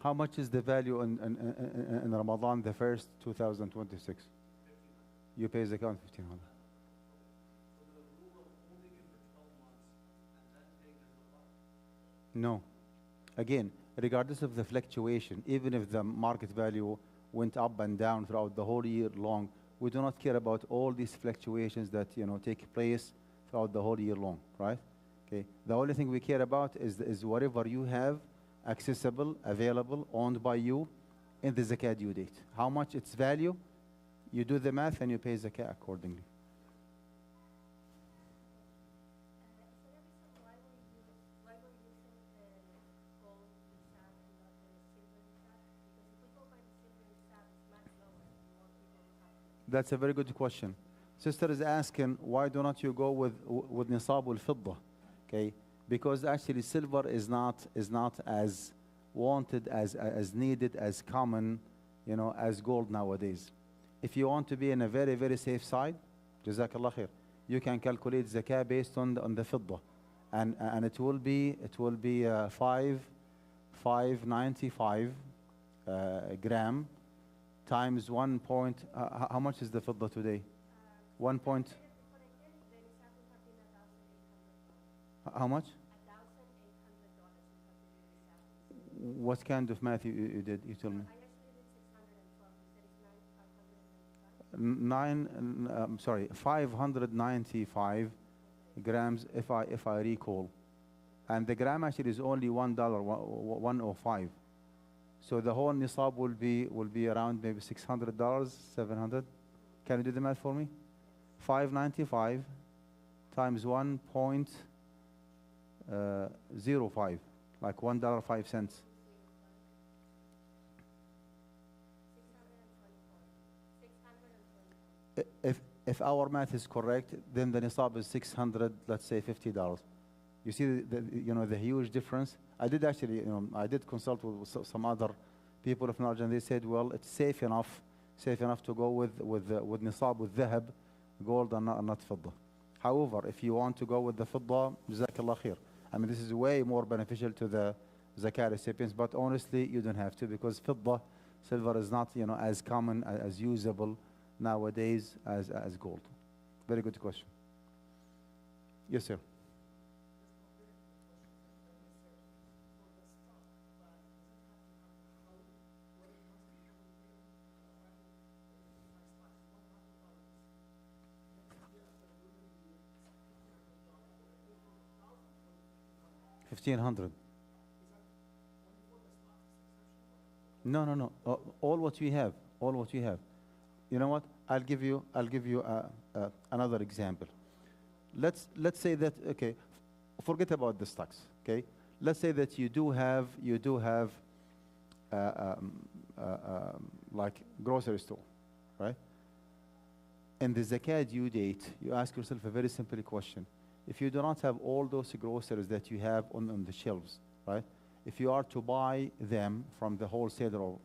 How much is the value in Ramadan, the first 2026? You pay zakat 1,500. No. Again, regardless of the fluctuation, even if the market value went up and down throughout the whole year long, we do not care about all these fluctuations that take place throughout the whole year long, right? Okay. The only thing we care about is whatever you have accessible, available, owned by you in the zakat due date. How much its value, you do the math and you pay zakat accordingly. That's a very good question. Sister is asking, why do not you go with nisab al-fidda? Okay, because actually silver is not as wanted, as needed, as common, as gold nowadays. If you want to be in a very, very safe side, jazakallah khair, you can calculate zakah based on the fidda, and it will be 595 gram times 1 point. How much is the fidda today? 1 point. How much? What kind of math you did? You told me. Sorry, 595 grams, if I recall, and the gram actually is only $1, 105. So the whole nisab will be around maybe $600, 700. Can you do the math for me? 595 times 1.05, like $1.05. If our math is correct, then the nisab is 600, let's say $50. You see the huge difference. I did actually, I did consult with some other people of knowledge, and they said, well, it's safe enough to go with nisab, with dhahab, gold, and not fidda. However, if you want to go with the fidda, jazakallah khair. I mean, this is way more beneficial to the zakat recipients, but honestly, you don't have to, because fidda, silver, is not as common, as usable nowadays as gold. Very good question. Yes, sir. $1,500. No. All what we have. You know what? I'll give you another example. Let's say that, okay, forget about the stocks. Okay, let's say that you do have like grocery store, right? In the zakat due date, you ask yourself a very simple question. If you do not have all those groceries that you have on the shelves, right? If you are to buy them from the wholesaler or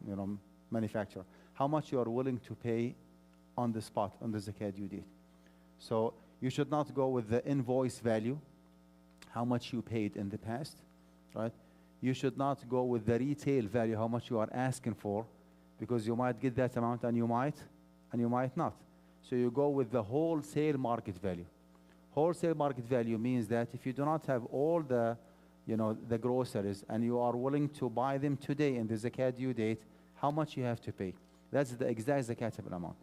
manufacturer, how much you are willing to pay on the spot, on the zakat due date? So you should not go with the invoice value, how much you paid in the past, right? You should not go with the retail value, how much you are asking for, because you might get that amount and you might not. So you go with the wholesale market value. Wholesale market value means that if you do not have all the groceries and you are willing to buy them today in the zakat due date, how much you have to pay? That's the exact zakatable amount.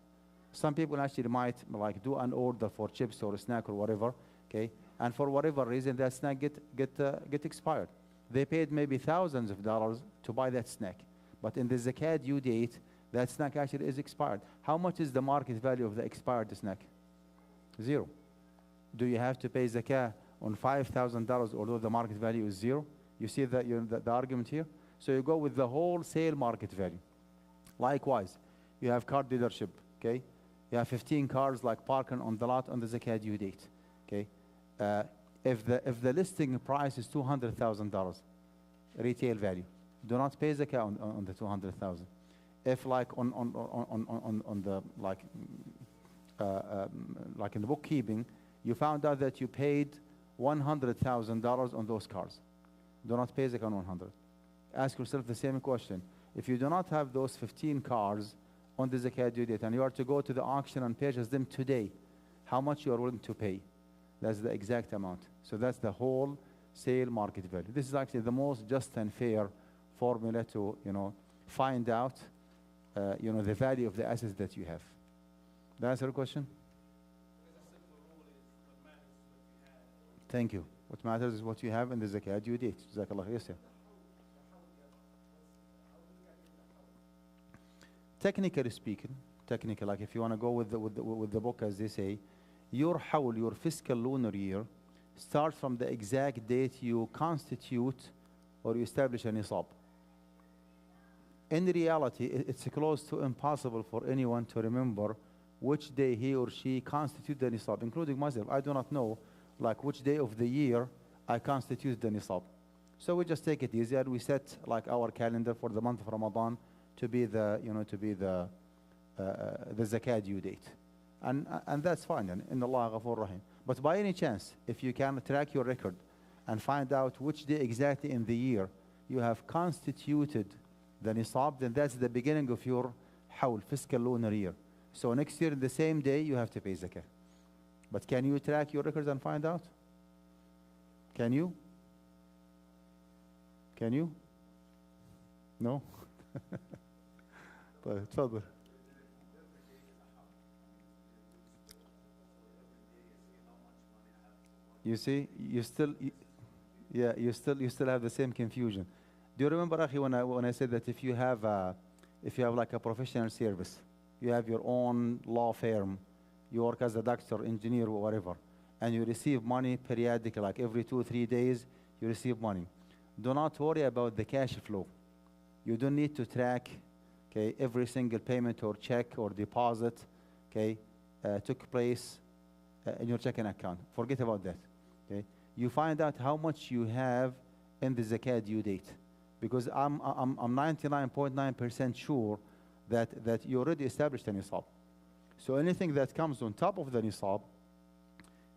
Some people actually might like do an order for chips or a snack or whatever, okay, and for whatever reason that snack get expired. They paid maybe thousands of dollars to buy that snack, but in the zakat due date, that snack actually is expired. How much is the market value of the expired snack? Zero. Do you have to pay zakah on $5,000 although the market value is zero? You see the argument here? So you go with the wholesale market value. Likewise, you have car dealership, okay? You have 15 cars like parking on the lot on the zakat due date, okay? If the listing price is $200,000 retail value, do not pay zakat on the 200,000. If like on the like in the bookkeeping, you found out that you paid $100,000 on those cars, do not pay zakat on 100. Ask yourself the same question. If you do not have those 15 cars on the zakat due date and you are to go to the auction and purchase them today, how much you are willing to pay? That's the exact amount. So that's the whole sale market value. This is actually the most just and fair formula to, find out, the value of the assets that you have. That answer your question? Thank you. What matters is what you have in the zakat due date. Jazakallah. Yes, sir. Technically speaking, like if you want to go with the book as they say, your hawl, your fiscal lunar year, starts from the exact date you constitute or you establish a nisab. In reality, it's close to impossible for anyone to remember which day he or she constitute the nisab, including myself. I do not know like which day of the year I constitute the nisab. So we just take it easy and we set like our calendar for the month of Ramadan to be the the zakat due date, and that's fine. And in Allah Ghafur Rahim. But by any chance, if you can track your record and find out which day exactly in the year you have constituted the nisab, then that's the beginning of your hawl, fiscal lunar year. So next year, the same day, you have to pay zakah. But can you track your records and find out? Can you? Can you? No? طيب تفضل. You see, you still have the same confusion. Do you remember, Akhi, when I said that if you have like a professional service, you have your own law firm, you work as a doctor, engineer, or whatever, and you receive money periodically, like every 2-3 days, you receive money. Do not worry about the cash flow. You don't need to track, okay, every single payment or check or deposit, okay, took place in your checking account. Forget about that. Okay, you find out how much you have in the zakat due date, because I'm 99.9% sure that you already established a nisab. So anything that comes on top of the nisab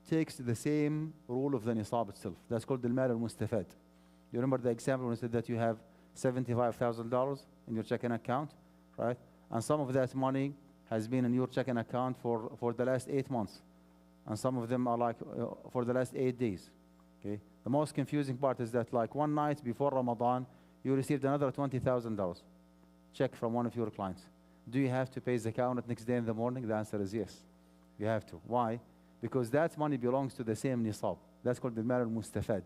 takes the same rule of the nisab itself. That's called the mal al-mustafad. You remember the example when I said that you have $75,000 in your checking account, right? And some of that money has been in your checking account for the last 8 months. And some of them are like for the last 8 days. Okay. The most confusing part is that like one night before Ramadan, you received another $20,000 check from one of your clients. Do you have to pay zakah on it next day in the morning? The answer is yes. You have to. Why? Because that money belongs to the same nisab. That's called the mal al-mustafad.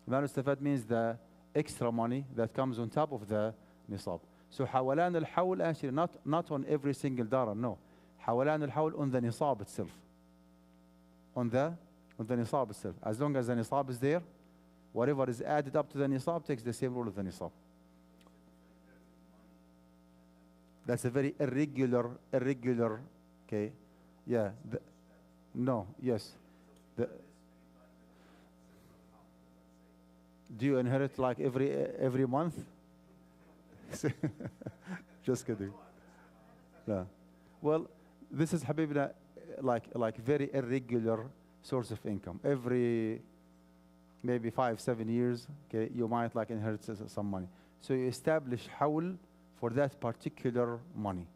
Mal al-mustafad means the extra money that comes on top of the nisab. So hawalan al-hawl actually not on every single darar, no. Hawalan al-hawl on the nisab itself. On the nisab itself. As long as the nisab is there, whatever is added up to the nisab takes the same rule of the nisab. That's a very irregular, okay, yeah, no, yes. Do you inherit like every month? Just kidding. No. Well, this is Habibna, like very irregular source of income. Every maybe 5-7 years, okay, you might like inherit some money. So you establish hawl for that particular money,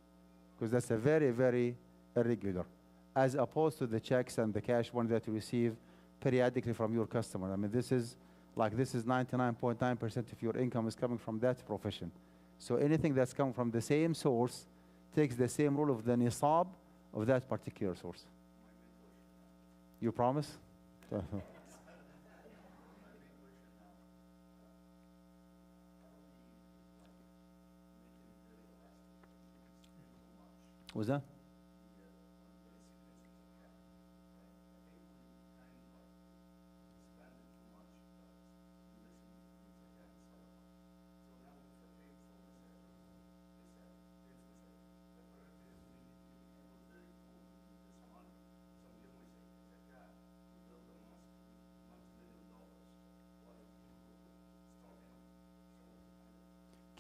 because that's a very, very irregular, as opposed to the checks and the cash money that you receive periodically from your customer. I mean, this is 99.9% of your income is coming from that profession. So anything that's coming from the same source takes the same rule of the nisab of that particular source. You promise? Was that?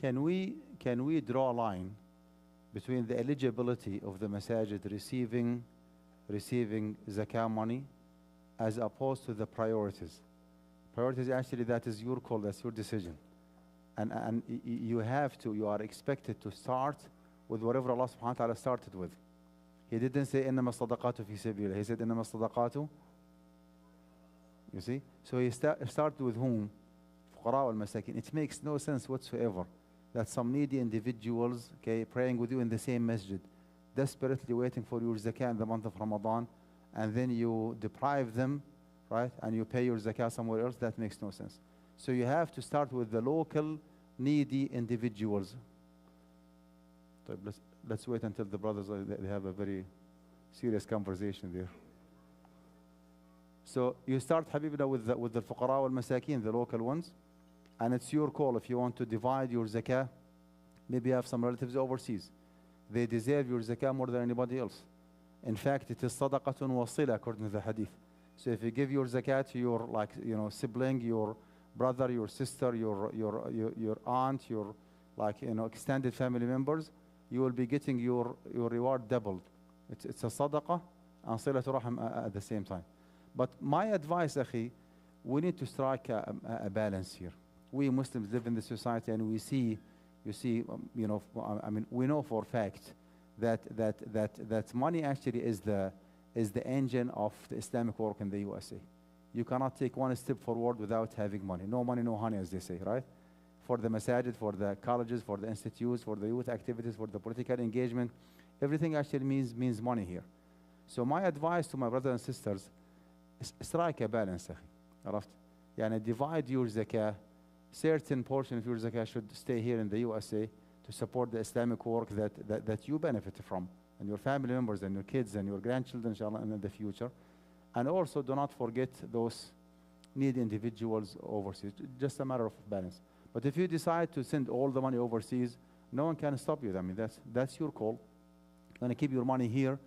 can we draw a line between the eligibility of the masajid receiving zakah money as opposed to the priorities? Priorities, actually, that is your call, that's your decision. And you are expected to start with whatever Allah subhanahu wa ta'ala started with. He didn't say إنما الصدقات في سبيل الله. He said إنما الصدقات. You see? So he started with whom? فقراء والمساكين. It makes no sense whatsoever that some needy individuals, okay, praying with you in the same masjid, desperately waiting for your zakah in the month of Ramadan, and then you deprive them, right? And you pay your zakah somewhere else. That makes no sense. So you have to start with the local needy individuals. So let's wait until the brothers they have a very serious conversation there. So you start, Habibna, with the fuqara wal masakin, the local ones, and it's your call if you want to divide your zakah. Maybe you have some relatives overseas. They deserve your zakah more than anybody else. In fact, it is sadaqatun wasila according to the hadith. So if you give your zakah to your sibling, your brother, your sister, your aunt, your extended family members, you will be getting your reward doubled. It's a sadaqah and silatu rahim at the same time. But my advice, akhi, we need to strike a balance here. We Muslims live in the society, and we see, we know for a fact that money actually is the engine of the Islamic work in the USA. You cannot take one step forward without having money. No money, no honey, as they say, right? For the masajid, for the colleges, for the institutes, for the youth activities, for the political engagement, everything actually means money here. So my advice to my brothers and sisters, strike a balance, عرفت? يعني divide your zakah. Certain portion of your zakah should stay here in the USA to support the Islamic work that you benefit from, and your family members and your kids and your grandchildren, inshallah, in the future. And also do not forget those needy individuals overseas. Just a matter of balance. But if you decide to send all the money overseas, no one can stop you. I mean, that's your call. You want to keep your money here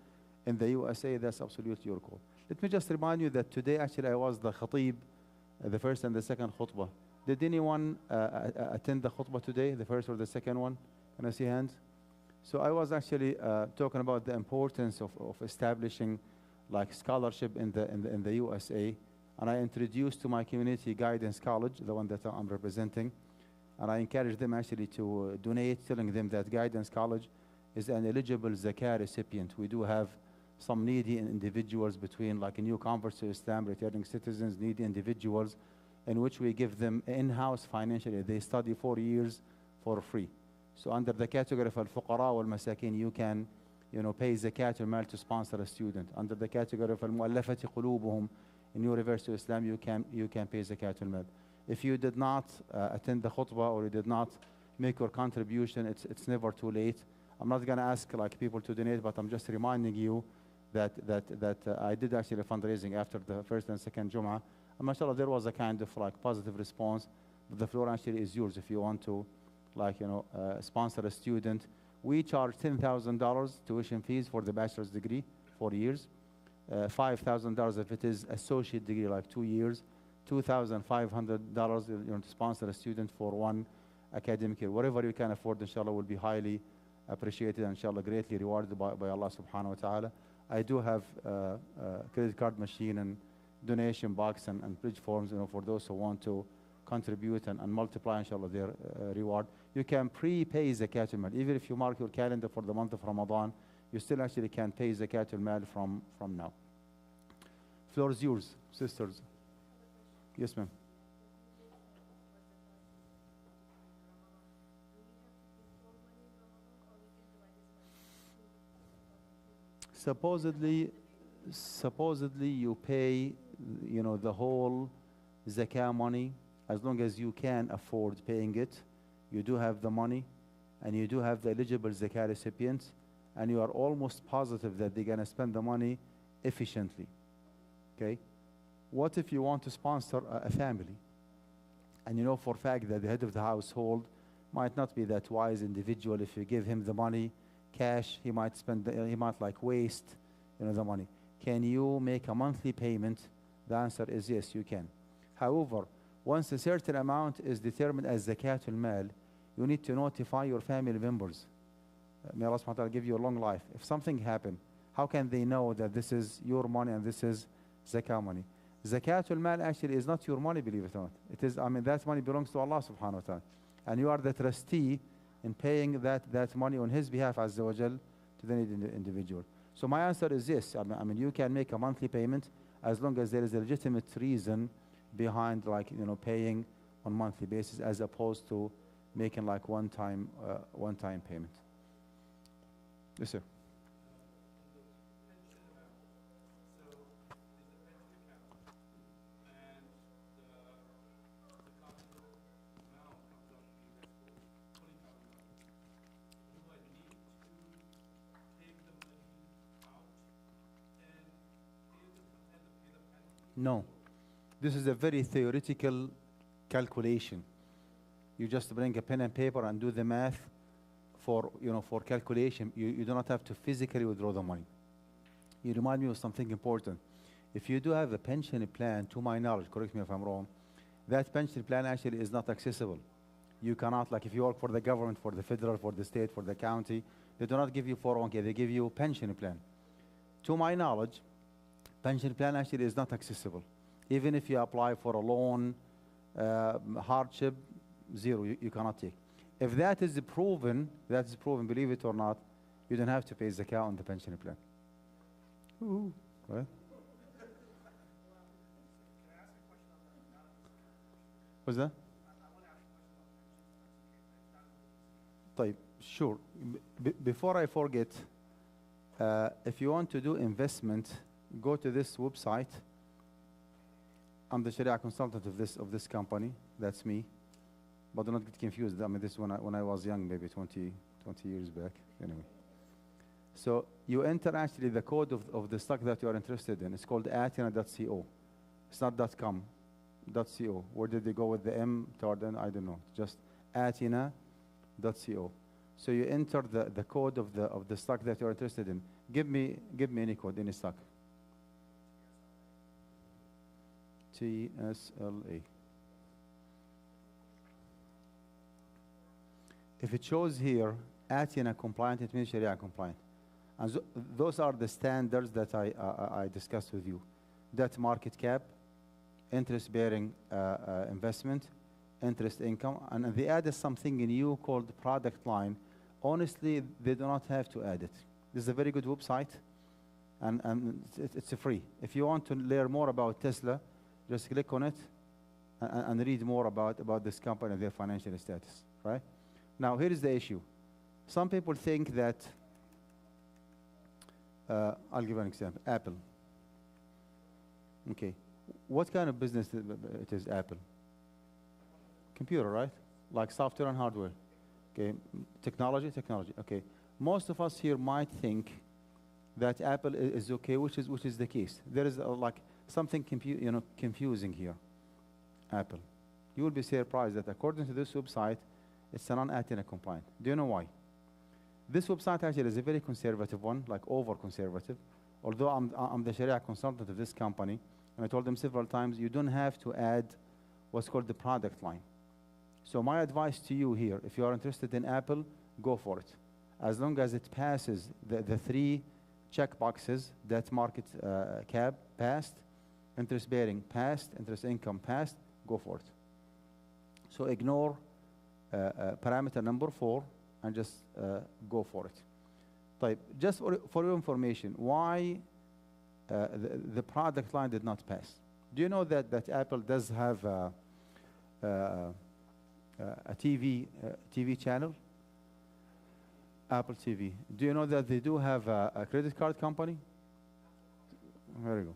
in the USA, that's absolutely your call. Let me just remind you that today, actually, I was the khatib, the first and the second khutbah. Did anyone attend the khutbah today, the first or the second one? Can I see hands? So I was actually talking about the importance of establishing scholarship in the USA, and I introduced to my community guidance college, the one that I'm representing, and I encouraged them actually to donate, telling them that guidance college is an eligible zakah recipient. We do have some needy individuals between new converts to Islam, returning citizens, needy individuals, in which we give them in-house financially. They study 4 years for free. So under the category of al-fuqara wal-masakin, you can pay zakat al-mal to sponsor a student. Under the category of al-mu'allafati qulubuhum, in your reverse to Islam, you can pay zakat al-mal. If you did not attend the khutbah or you did not make your contribution, it's never too late. I'm not going to ask people to donate, but I'm just reminding you that I did actually fundraising after the first and second Jum'ah. And mashallah, there was a kind of positive response. But the floor actually is yours if you want to sponsor a student. We charge $10,000 tuition fees for the bachelor's degree, 4 years. $5,000 if it is associate degree, 2 years. $2,500 to sponsor a student for 1 academic year. Whatever you can afford, inshallah, will be highly appreciated and inshallah greatly rewarded by Allah subhanahu wa ta'ala. I do have a credit card machine and donation box and bridge forms, for those who want to contribute and multiply, inshallah, their reward. You can prepay zakat al-mal. Even if you mark your calendar for the month of Ramadan, you still actually can pay zakat al-mal from now. Floor is yours, sisters. Yes, ma'am. Supposedly you pay, the whole zakah money as long as you can afford paying it. You do have the money, and you do have the eligible zakah recipients, and you are almost positive that they're going to spend the money efficiently. Okay? What if you want to sponsor a family, and you know for a fact that the head of the household might not be that wise individual? If you give him the money cash, he might waste the money. Can you make a monthly payment? The answer is yes, you can. However, once a certain amount is determined as zakat al-mal, you need to notify your family members. May Allah subhanahu wa ta'ala give you a long life. If something happened, how can they know that this is your money and this is zakah money? Zakatul mal actually is not your money, believe it or not. It is, that money belongs to Allah subhanahu wa ta'ala. And you are the trustee in paying that money on His behalf, azza wa jal, to the needy individual. So my answer is yes. You can make a monthly payment as long as there is a legitimate reason behind, paying on monthly basis, as opposed to making one-time payment. Yes, sir. No, this is a very theoretical calculation. You just bring a pen and paper and do the math for calculation. You do not have to physically withdraw the money. You remind me of something important. If you do have a pension plan, to my knowledge, correct me if I'm wrong, that pension plan actually is not accessible. You cannot, if you work for the government, for the federal, for the state, for the county, they do not give you 401k, they give you a pension plan. To my knowledge, pension plan actually is not accessible. Even if you apply for a loan, hardship, zero, you cannot take. If that is proven, believe it or not, you don't have to pay zakah on the pension plan. Ooh, right? What's that? طيب, sure. Before I forget, if you want to do investment, go to this website. I'm the Sharia consultant of this company. That's me. But do not get confused. This is when I was young, maybe 20 years back. Anyway. So you enter actually the code of the stock that you are interested in. It's called atina.co. It's not .com, .co. Where did they go with the M toward then? I don't know. Just atina.co. So you enter the code of the stock that you're interested in. Give me any code, any stock. TSLA. If it shows here Atina compliant, it means Sharia compliant. And those are the standards that I discussed with you. Debt market cap, interest-bearing investment, interest income, and they added something new called product line. Honestly, they do not have to add it. This is a very good website, and it's free. If you want to learn more about Tesla, just click on it and read more about this company and their financial status, right? Now, here is the issue. Some people think that, I'll give an example, Apple. Okay, what kind of business it is Apple? Computer, right? Like software and hardware. Okay, technology. Okay, most of us here might think that Apple is okay, which is the case. There is something confusing here. Apple. You will be surprised that according to this website, it's a non-Atina compliant. Do you know why? This website actually is a very conservative one, over-conservative. Although I'm the Sharia consultant of this company, and I told them several times, you don't have to add what's called the product line. So my advice to you here, if you are interested in Apple, go for it. As long as it passes the three check boxes, debt market cap, passed, interest bearing, passed, interest income, passed, go for it. So ignore parameter number 4 and just go for it. Type, just for your information, why the product line did not pass? Do you know that Apple does have a TV channel? Apple TV. Do you know that they do have a credit card company? There you go.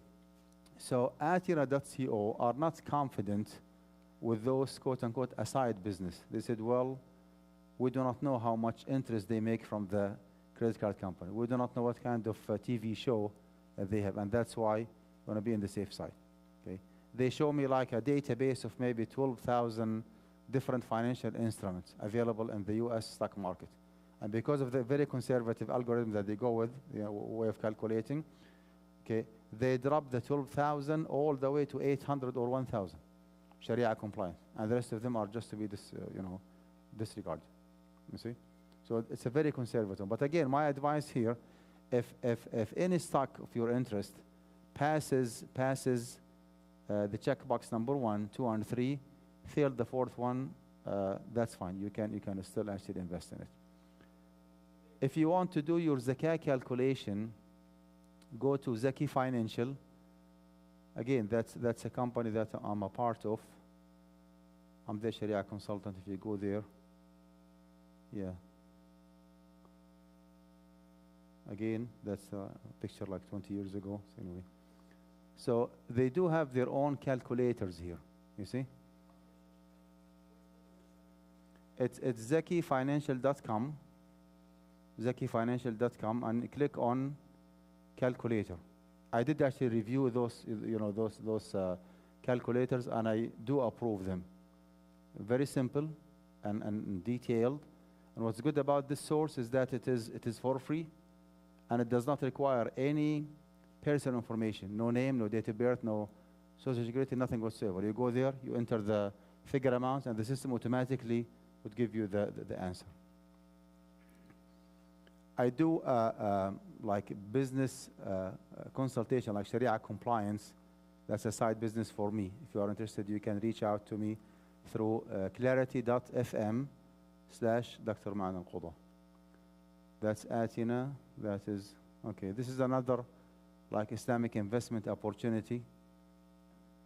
So Atina.co are not confident with those quote-unquote aside business. They said, well, we do not know how much interest they make from the credit card company. We do not know what kind of TV show that they have, and that's why we want to be in the safe side. Okay? They show me like a database of maybe 12,000 different financial instruments available in the US stock market. And because of the very conservative algorithm that they go with, way of calculating, okay, they drop the 12,000 all the way to 800 or 1,000 Sharia compliant, and the rest of them are just to be disregarded. You see? So it's a very conservative. But again, my advice here, if any stock of your interest passes the checkbox number 1, 2, and 3, failed the 4th one, that's fine. You can still actually invest in it. If you want to do your zakah calculation, go to Zaki Financial. Again, that's a company that I'm a part of. I'm the Sharia consultant. If you go there, yeah. Again, that's a picture like 20 years ago. So anyway, so they do have their own calculators here. You see, it's zakifinancial.com, zakifinancial.com, and click on calculator. I did actually review those, those calculators, and I do approve them. Very simple and detailed. And what's good about this source is that it is for free, and it does not require any personal information, no name, no date of birth, no social security, nothing whatsoever. You go there, you enter the figure amount, and the system automatically would give you the answer. I do like business consultation, like Sharia compliance. That's a side business for me. If you are interested, you can reach out to me through clarity.fm/Dr. Main Alqudah. That's Atina. That is, okay. This is another like Islamic investment opportunity.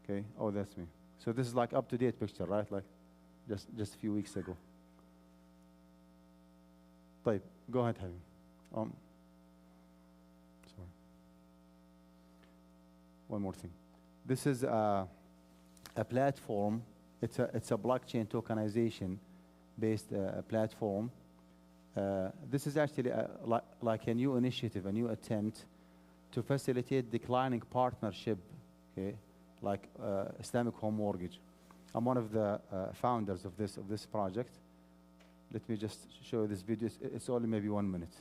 Okay. Oh, that's me. So this is like up-to-date picture, right? Like just a few weeks ago. طيب, go ahead, Habib. Sorry. One more thing. This is a platform. It's a blockchain tokenization based platform. This is actually like a new initiative, a new attempt to facilitate declining partnership, okay, like Islamic home mortgage. I'm one of the founders of this project. Let me just show you this video. It's only maybe 1 minute.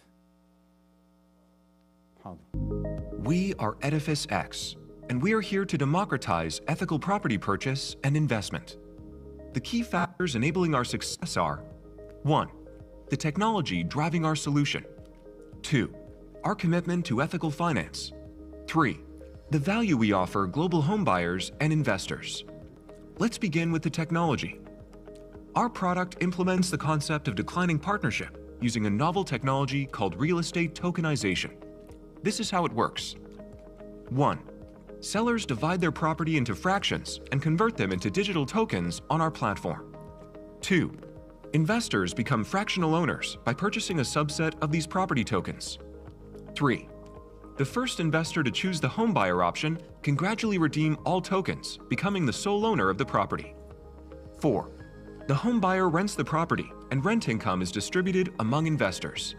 We are Edifice X, and we are here to democratize ethical property purchase and investment. The key factors enabling our success are: 1. The technology driving our solution. 2. Our commitment to ethical finance. 3. The value we offer global homebuyers and investors. Let's begin with the technology. Our product implements the concept of declining partnership using a novel technology called real estate tokenization. This is how it works. 1. Sellers divide their property into fractions and convert them into digital tokens on our platform. 2. Investors become fractional owners by purchasing a subset of these property tokens. 3. The first investor to choose the homebuyer option can gradually redeem all tokens, becoming the sole owner of the property. 4. The homebuyer rents the property, and rent income is distributed among investors.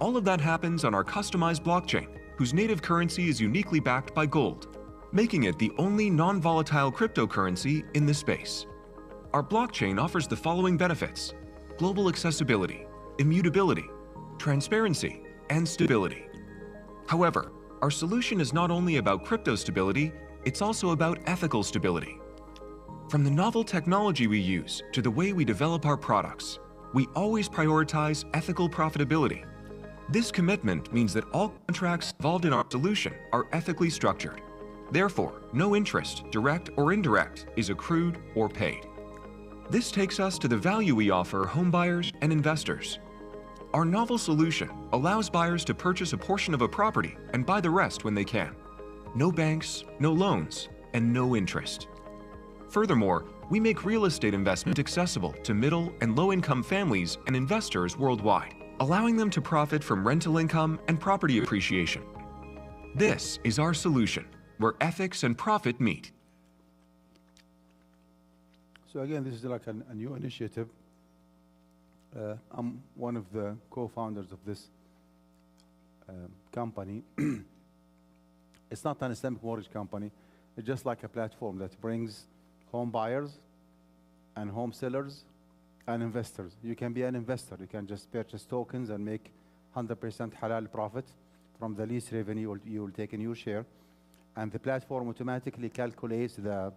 All of that happens on our customized blockchain, whose native currency is uniquely backed by gold, making it the only non-volatile cryptocurrency in this space. Our blockchain offers the following benefits: global accessibility, immutability, transparency, and stability. However, our solution is not only about crypto stability, it's also about ethical stability. From the novel technology we use to the way we develop our products, we always prioritize ethical profitability. This commitment means that all contracts involved in our solution are ethically structured. Therefore, no interest, direct or indirect, is accrued or paid. This takes us to the value we offer homebuyers and investors. Our novel solution allows buyers to purchase a portion of a property and buy the rest when they can. No banks, no loans, and no interest. Furthermore, we make real estate investment accessible to middle and low-income families and investors worldwide, allowing them to profit from rental income and property appreciation. This is our solution, where ethics and profit meet. So again, this is like a new initiative. I'm one of the co-founders of this company. It's not an Islamic mortgage company. It's just like a platform that brings home buyers and home sellers and investors. You can be an investor. You can just purchase tokens and make 100% halal profit from the lease revenue you will take in your share. And the platform automatically calculates the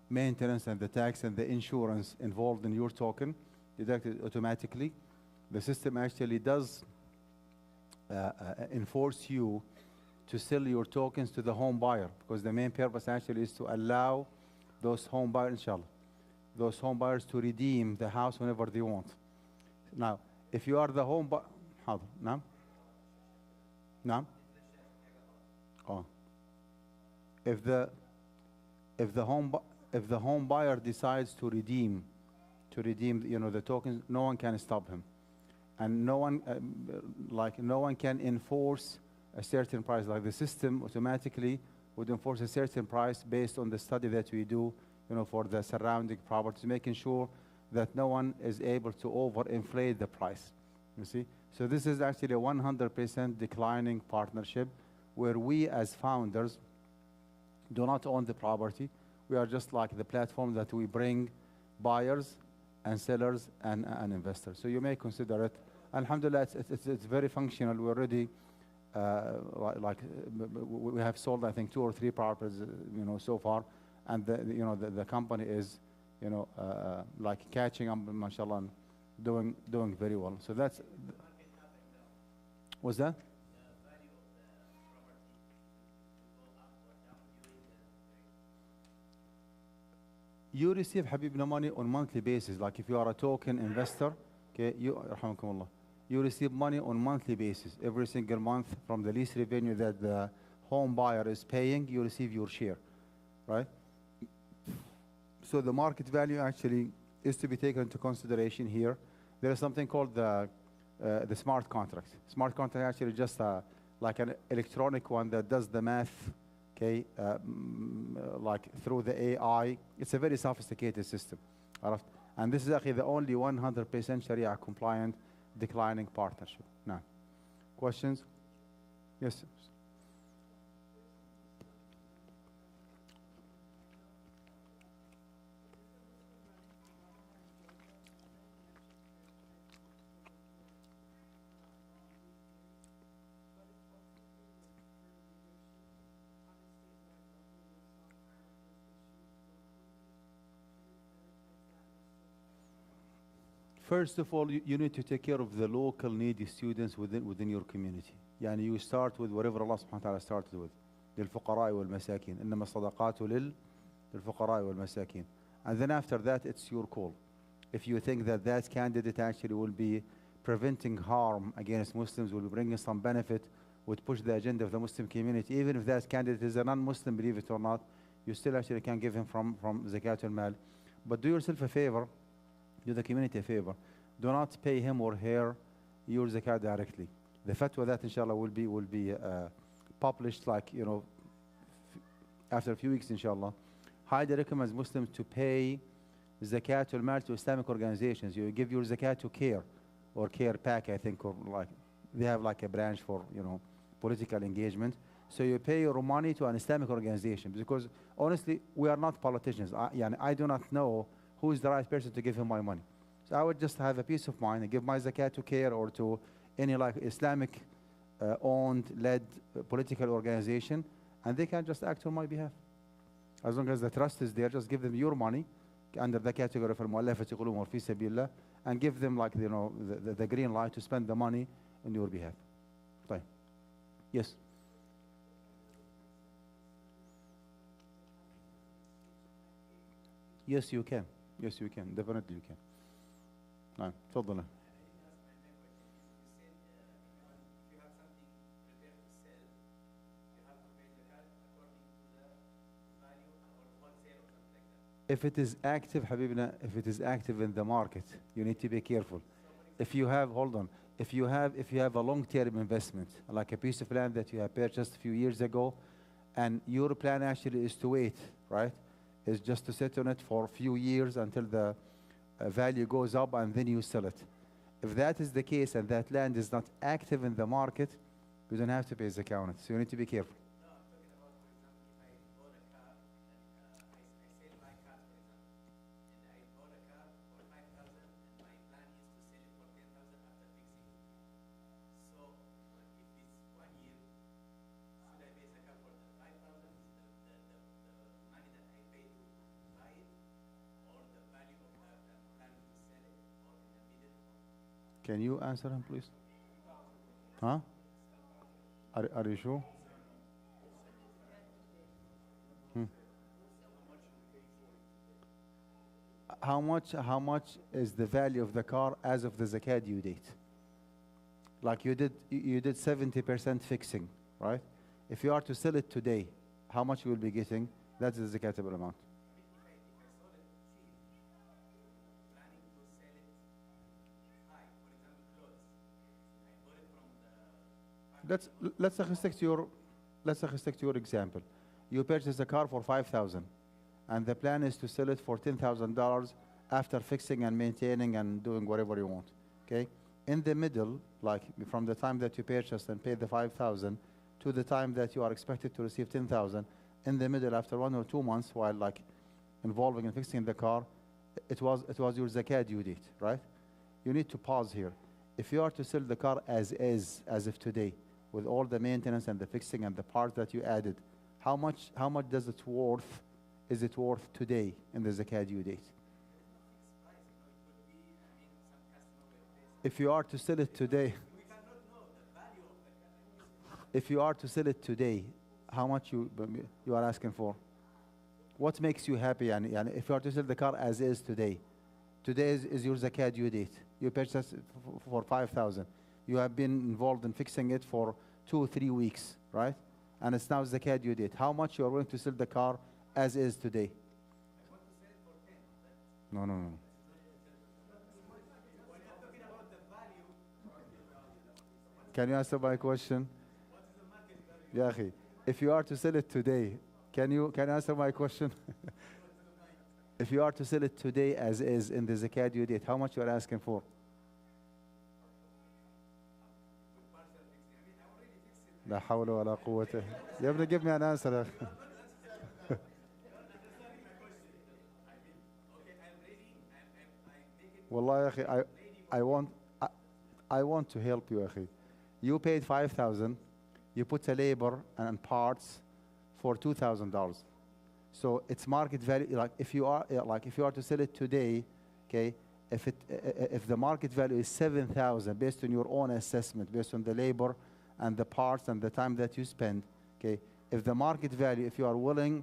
maintenance and the tax and the insurance involved in your token deducted automatically. The system actually does enforce you to sell your tokens to the home buyer, because the main purpose actually is to allow those home buyers, inshallah, those home buyers to redeem the house whenever they want. Now, if you are the home buyer, حاضر نعم نعم oh. If the home buyer decides to redeem the tokens, no one can stop him, and no one can enforce a certain price. Like the system automatically would enforce a certain price based on the study that we do, for the surrounding properties, making sure that no one is able to overinflate the price. You see, so this is actually a 100% declining partnership, where we as founders do not own the property. We are just like the platform that we bring buyers and sellers and investors. So you may consider it. Alhamdulillah, it's very functional. We already we have sold, I think, 2 or 3 properties, so far, and the company is, like catching up, mashallah, and doing very well. So that's. What's that? You receive, Habibna, money on monthly basis. Like if you are a token investor, okay, you receive money on monthly basis. Every single month from the lease revenue that the home buyer is paying, you receive your share, right? So the market value actually is to be taken into consideration here. There is something called the smart contract. Smart contract actually just like an electronic one that does the math, okay, like through the AI. It's a very sophisticated system. And this is actually the only 100% Sharia compliant declining partnership. Now, questions? Yes. First of all, you need to take care of the local needy students within your community. يعني you start with whatever Allah subhanahu wa ta'ala started with. للفقراء والمساكين. إنما الصدقات للفقراء والمساكين. And then after that, it's your call. If you think that candidate actually will be preventing harm against Muslims, will be bringing some benefit, would push the agenda of the Muslim community, even if that candidate is a non-Muslim, believe it or not, you still actually can give him from zakat al-mal. But do yourself a favor. Do the community a favor. Do not pay him or her your zakat directly. The fatwa that inshallah will be published, like after a few weeks inshallah. Highly recommends Muslims to pay zakat al-mal to Islamic organizations. You give your zakat to CARE or CARE PAC, I think, or like they have like a branch for political engagement. So you pay your money to an Islamic organization, because honestly we are not politicians. I do not know who is the right person to give him my money. So I would just have a peace of mind and give my zakat to CARE or to any like Islamic owned, led political organization, and they can just act on my behalf. As long as the trust is there, just give them your money under the category of al-mu'allafati qulubum or fi sabilillah, and give them like the green light to spend the money on your behalf. Fine. Yes. Yes, you can. Yes, you can. Definitely you can. نعم تفضل. If it is active, Habibna, if it is active in the market, you need to be careful. If you have, hold on, if you have a long-term investment, like a piece of land that you have purchased a few years ago, and your plan actually is to wait, right? Is just to sit on it for a few years until the value goes up and then you sell it. If that is the case and that land is not active in the market, you don't have to pay zakat on it. So you need to be careful. Can you answer him, please? Huh? Are you sure? Hmm. How much is the value of the car as of the zakat due date? Like you did 70% fixing, right? If you are to sell it today, how much you will be getting? That's the zakatable amount. Let's stick to your example. You purchase a car for 5,000, and the plan is to sell it for $10,000 after fixing and maintaining and doing whatever you want. Okay. In the middle, like from the time that you purchased and paid the 5,000 to the time that you are expected to receive 10,000, in the middle, after 1 or 2 months, while like involving and fixing the car, it was your zakat due date, right? You need to pause here. If you are to sell the car as is, as of today, with all the maintenance and the fixing and the parts that you added, how much does it worth? Is it worth today in the zakat due date? If you are to sell it today, if you are to sell it today, how much you are asking for? What makes you happy? And if you are to sell the car as is today, today is your zakat due date. You purchased it for 5,000. You have been involved in fixing it for 2 or 3 weeks, right? And it's now zakat due date. How much you are willing to sell the car as is today? No. Can you answer my question? Ya akhi, if you are to sell it today, can you answer my question? If you are to sell it today as is in the zakat due date, how much you are asking for? لا حول ولا قوة. يا ابني, give me an answer. والله يا أخي, I want to help you, أخي. You paid 5,000. You put a labor and parts for $2,000. So it's market value. Like if you are to sell it today, okay, if the market value is 7,000 based on your own assessment, based on the labor and the parts and the time that you spend, okay, if the market value, if you are willing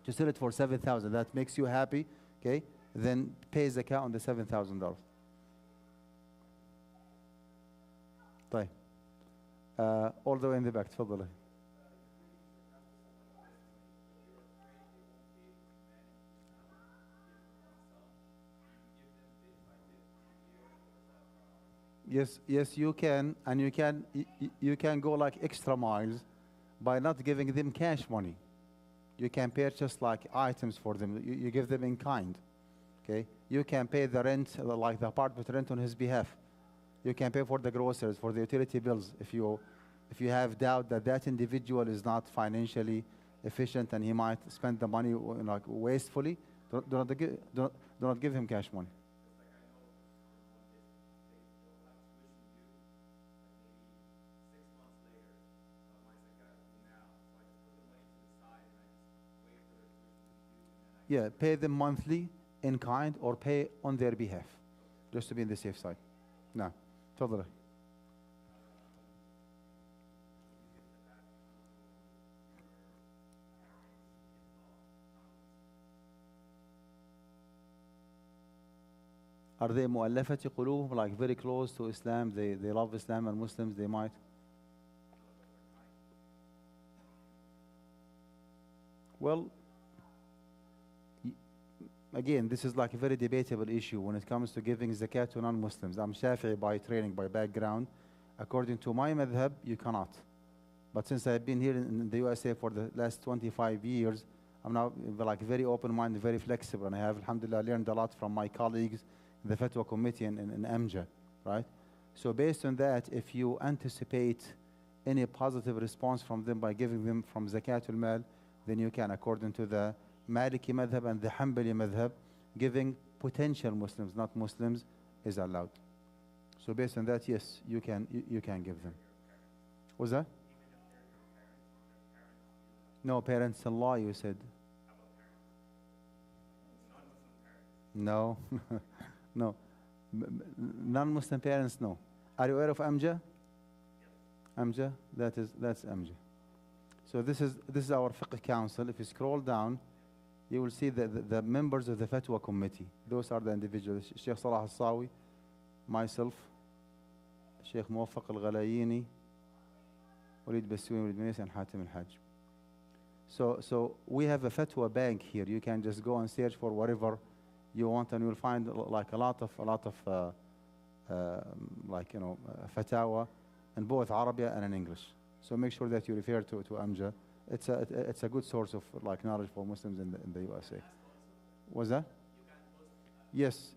to sell it for 7,000, that makes you happy, okay, then pay zakat on the $7,000. طيب. All the way in the back, تفضلي. Yes, you can, and you can go like extra miles by not giving them cash money. You can purchase like items for them. You give them in kind. Okay, you can pay the rent, like the apartment rent, on his behalf. You can pay for the groceries, for the utility bills, if you have doubt that that individual is not financially efficient and he might spend the money like wastefully. Do not give him cash money. Yeah, pay them monthly in kind or pay on their behalf, just to be on the safe side. No, تفضل. Are they مؤلفة قلوبهم, like very close to Islam? They love Islam and Muslims. They might. Well, again, this is like a very debatable issue when it comes to giving zakat to non-Muslims. I'm Shafi'i by training, by background. According to my madhab, you cannot. But since I've been here in the USA for the last 25 years, I'm now like very open-minded, very flexible, and I have, alhamdulillah, learned a lot from my colleagues in the Fatwa Committee in Amjad, right? So based on that, if you anticipate any positive response from them by giving them from zakatul mal, then you can, according to the Maliki madhab and the Hanbali madhab, giving potential Muslims, not Muslims, is allowed. So based on that, yes, you can give them. What's that? No, parents-in-law, you said. No. No. Non-Muslim parents, no. Are you aware of Amja? Amja, that's Amja. So this is our fiqh council. If you scroll down, you will see the members of the Fatwa committee. Those are the individuals. Sheikh Salah Al-Sawi, myself, Sheikh Muwaffaq Al-Ghalayini, Walid Bassouni, Walid Manis, and Hatim Al-Hajj. So we have a Fatwa bank here. You can just go and search for whatever you want, and you'll find like a lot of fatwa in both Arabic and in English. So make sure that you refer to Amja. It's a good source of like knowledge for Muslims in the USA. Was that? Yes.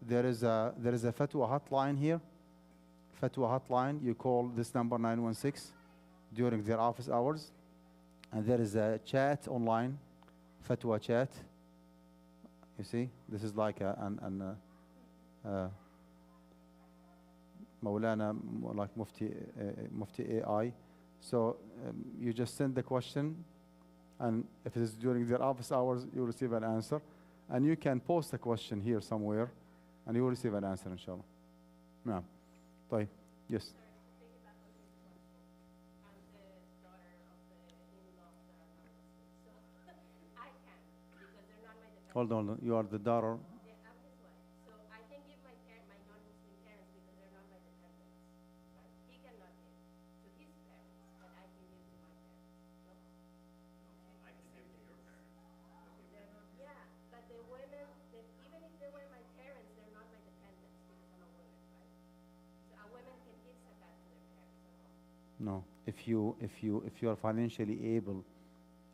There is a fatwa hotline here. Fatwa hotline. You call this number 916 during their office hours, and there is a chat online, fatwa chat. You see, this is like Maulana, like Mufti AI. So you just send the question, and if it is during their office hours, you will receive an answer. And you can post a question here somewhere, and you will receive an answer, inshallah. No. طيب. Yes. Hold on. You are the daughter. No, if you are financially able,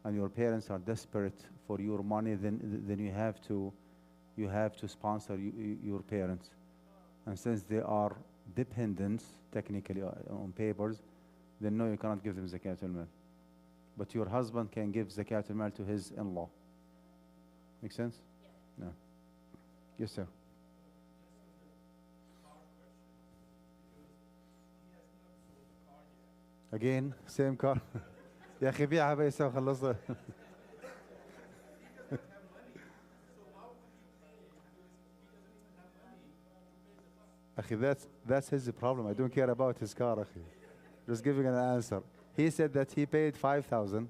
and your parents are desperate for your money, then you have to sponsor your parents, and since they are dependents technically on papers, then no, you cannot give them zakat al-mal. But your husband can give zakat al-mal to his in-law. Make sense? Yeah. No. Yes, sir. Again, same car. يا أخي بيعها بيسا وخلصها. أخي, that's his problem. I don't care about his car, أخي. Just giving an answer. He said that he paid 5,000,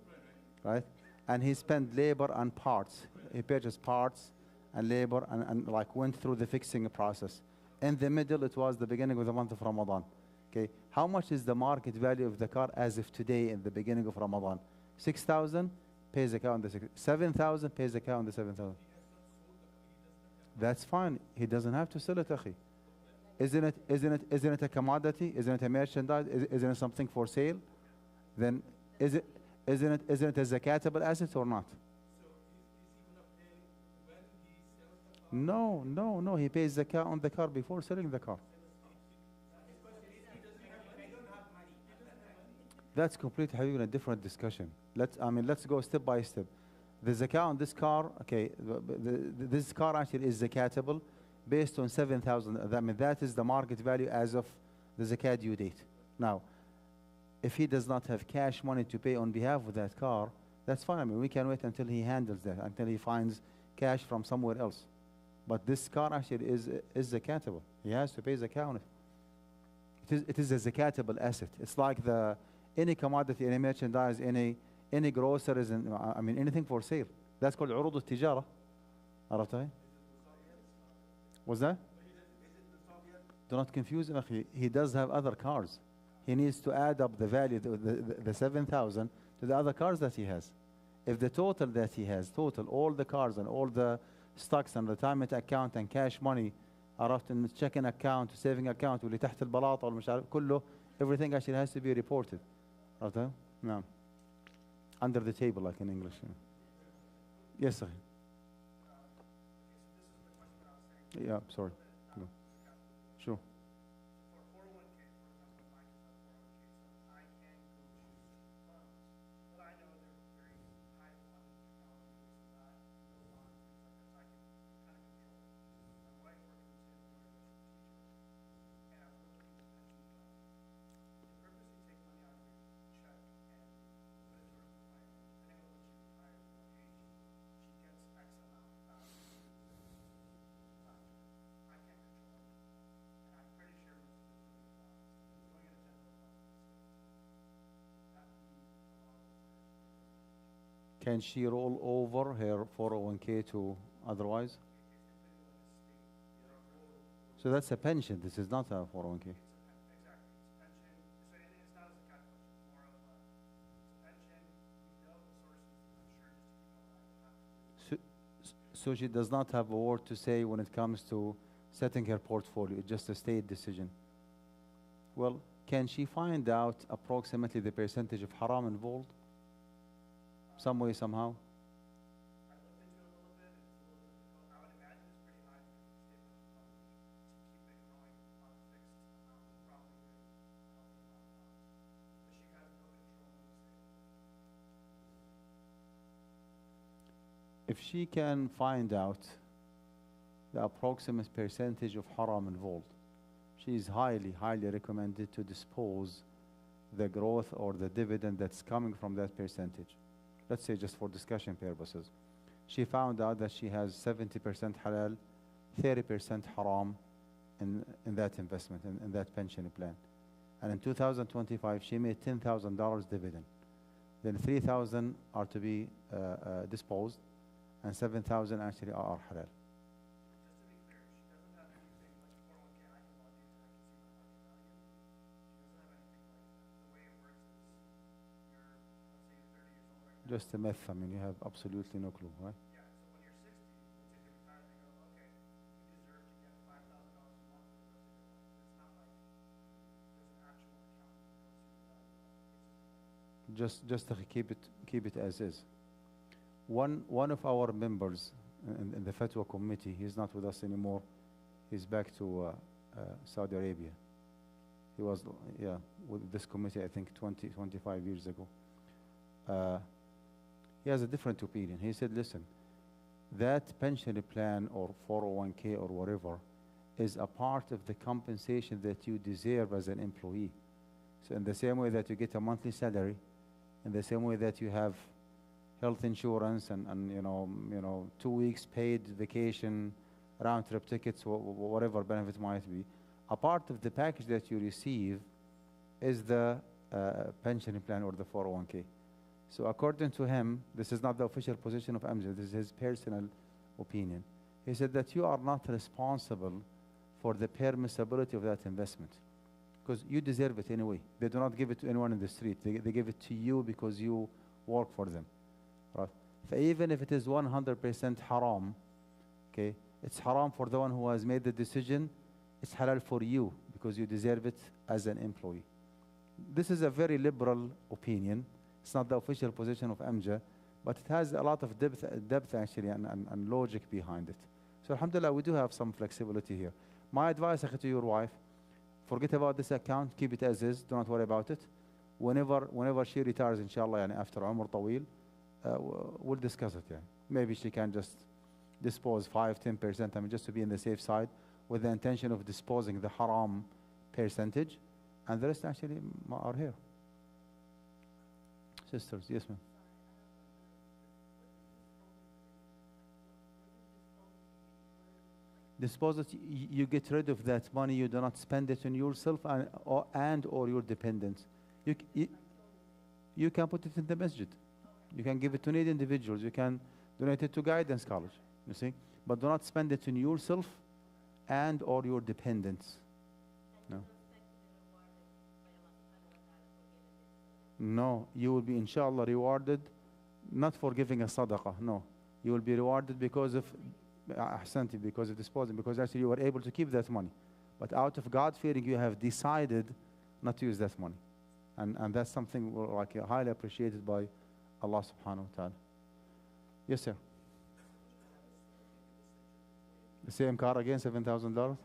right? And he spent labor and parts. He purchased parts and labor and like went through the fixing process. In the middle, it was the beginning of the month of Ramadan. Okay, how much is the market value of the car as of today in the beginning of Ramadan? 6,000, pays zakah on the 6. 7,000, pays zakah on the 7,000. That's fine. He doesn't have to sell it, akhi. Isn't it a commodity? Isn't it a merchandise? Isn't it something for sale? Then isn't it a zakatable asset or not? No. He pays zakah on the car before selling the car. That's completely a different discussion. Let's go step by step. The zakah on this car, okay, this car actually is zakatable based on 7,000. That is the market value as of the zakat due date. Now, if he does not have cash money to pay on behalf of that car, that's fine. We can wait until he handles that, until he finds cash from somewhere else. But this car actually is zakatable. He has to pay zakah on it. It is a zakatable asset. It's like any commodity, any merchandise, any groceries, and anything for sale. That's called عروض التجارة. عرفتها? What's that? Do not confuse him. He does have other cars. He needs to add up the value, the 7,000, to the other cars that he has. If the total that he has, all the cars and all the stocks and retirement account and cash money, عرفت in checking account, saving account, واللي تحت البلاطة والمش عارف كله, everything actually has to be reported. عرفتها؟ نعم. Under the table, like in English. Yes, sir. Yeah, sorry. No. Sure. Can she roll over her 401k to otherwise? So that's a pension. This is not a 401k. So, so she does not have a word to say when it comes to setting her portfolio. It's just a state decision. Well, can she find out approximately the percentage of haram involved? Some way, somehow? If she can find out the approximate percentage of haram involved, she is highly, highly recommended to dispose the growth or the dividend that's coming from that percentage. Let's say just for discussion purposes. She found out that she has 70% halal, 30% haram in that investment, in that pension plan. And in 2025, she made $10,000 dividend. Then 3,000 are to be disposed, and 7,000 actually are halal. Just a myth. I mean, you have absolutely no clue, right? Yeah. So when you're 60, let's say you're retired, they go, okay, you deserve to get $5,000 a month for the rest of your life. It's not like there's an actual account that goes through that. Just to keep it as is. One of our members in the Fatwa committee, he's not with us anymore. He's back to Saudi Arabia. He was, with this committee, I think 25 years ago. He has a different opinion. He said, listen, that pension plan or 401k or whatever is a part of the compensation that you deserve as an employee. So in the same way that you get a monthly salary, in the same way that you have health insurance and you know 2 weeks paid vacation, round trip tickets, whatever benefit might be, a part of the package that you receive is the pension plan or the 401k. So according to him, this is not the official position of Amjad, this is his personal opinion. He said that you are not responsible for the permissibility of that investment because you deserve it anyway. They do not give it to anyone in the street. They give it to you because you work for them. Right? So even if it is 100% haram, okay, it's haram for the one who has made the decision. It's halal for you because you deserve it as an employee. This is a very liberal opinion. It's not the official position of Amjad, but it has a lot of depth actually and logic behind it. So alhamdulillah, we do have some flexibility here. My advice to your wife, forget about this account, keep it as is, do not worry about it. Whenever she retires, inshallah, and after Umr Tawil, we'll discuss it. Yeah. Maybe she can just dispose 5-10%, I mean, just to be in the safe side, with the intention of disposing the haram percentage, and the rest actually are here. Sisters, yes, ma'am. Dispose it, you get rid of that money, you do not spend it on yourself and or your dependents. You can put it in the masjid. You can give it to needy individuals. You can donate it to guidance college, you see. But do not spend it on yourself and or your dependents. No. No, you will be inshallah rewarded, not for giving a sadaqah, no. You will be rewarded because of ahsanti, because of disposing, because actually you were able to keep that money. But out of God-fearing, you have decided not to use that money. And that's something like highly appreciated by Allah subhanahu wa ta'ala. Yes, sir. The same car again, $7,000?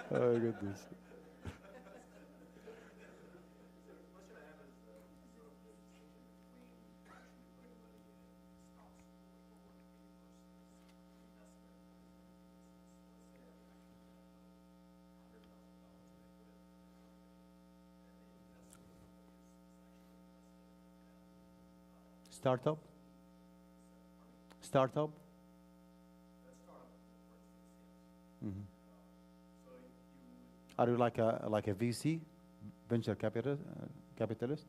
Oh, goodness. Startup? Startup? Mm-hmm. Are you like a VC venture capitalist?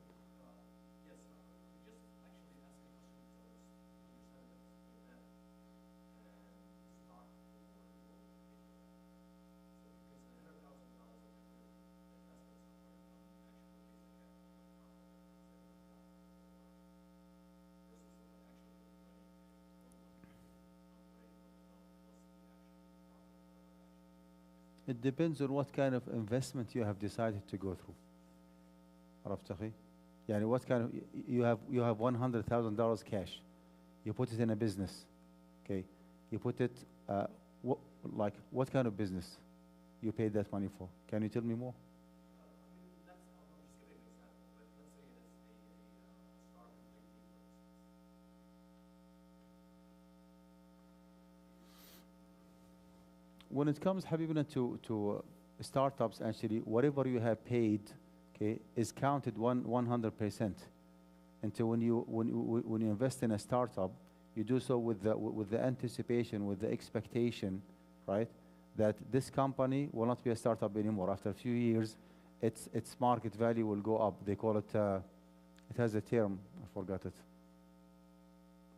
It depends on what kind of investment you have decided to go through. عرفت أخي؟ يعني what kind of you have $100,000 cash. You put it in a business. Okay. You put it what kind of business you paid that money for? Can you tell me more? When it comes, Habibna, to startups, actually, whatever you have paid, okay, is counted 100%. And so when you invest in a startup, you do so with the anticipation, with the expectation, right, that this company will not be a startup anymore. After a few years, its market value will go up. They call it, it has a term, I forgot it.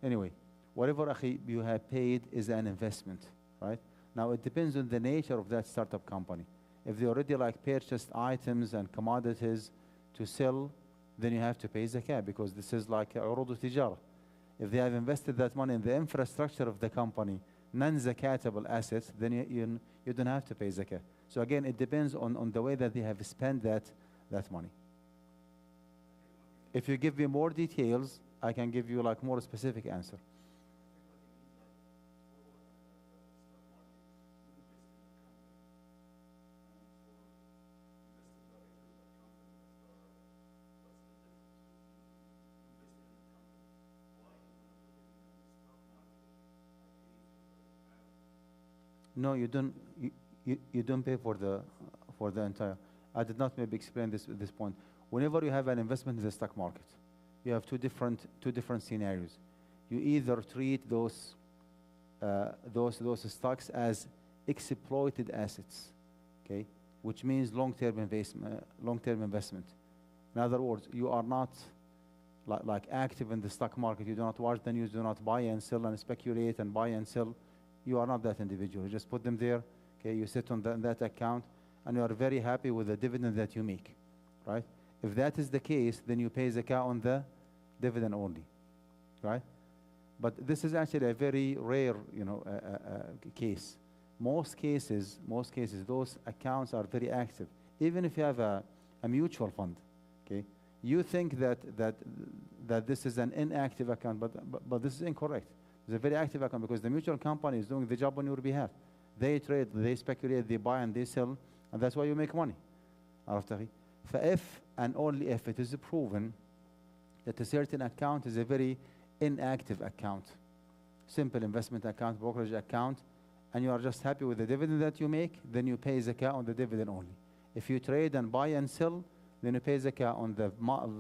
Anyway, whatever akhi, you have paid is an investment, right? Now it depends on the nature of that startup company. If they already like purchased items and commodities to sell, then you have to pay zakat because this is like urud tijara. If they have invested that money in the infrastructure of the company, non-zakatable assets, then you don't have to pay zakat. So again, it depends on the way that they have spent that money. If you give me more details, I can give you like more specific answer. No, you don't. You don't pay for the entire. I did not maybe explain this point. Whenever you have an investment in the stock market, you have two different scenarios. You either treat those stocks as exploited assets, okay, which means long-term investment. In other words, you are not like active in the stock market. You do not watch the news. Do not buy and sell and speculate and buy and sell. You are not that individual. You just put them there, okay, you sit on that account, and you are very happy with the dividend that you make, right? If that is the case, then you pay zakah on the dividend only, right? But this is actually a very rare, case. Most cases, those accounts are very active. Even if you have a mutual fund, okay, you think that this is an inactive account, but this is incorrect. It's a very active account because the mutual company is doing the job on your behalf. They trade, they speculate, they buy and they sell, and that's why you make money. If and only if it is proven that a certain account is a very inactive account, simple investment account, brokerage account, and you are just happy with the dividend that you make, then you pay zakah on the dividend only. If you trade and buy and sell, then you pay zakah on the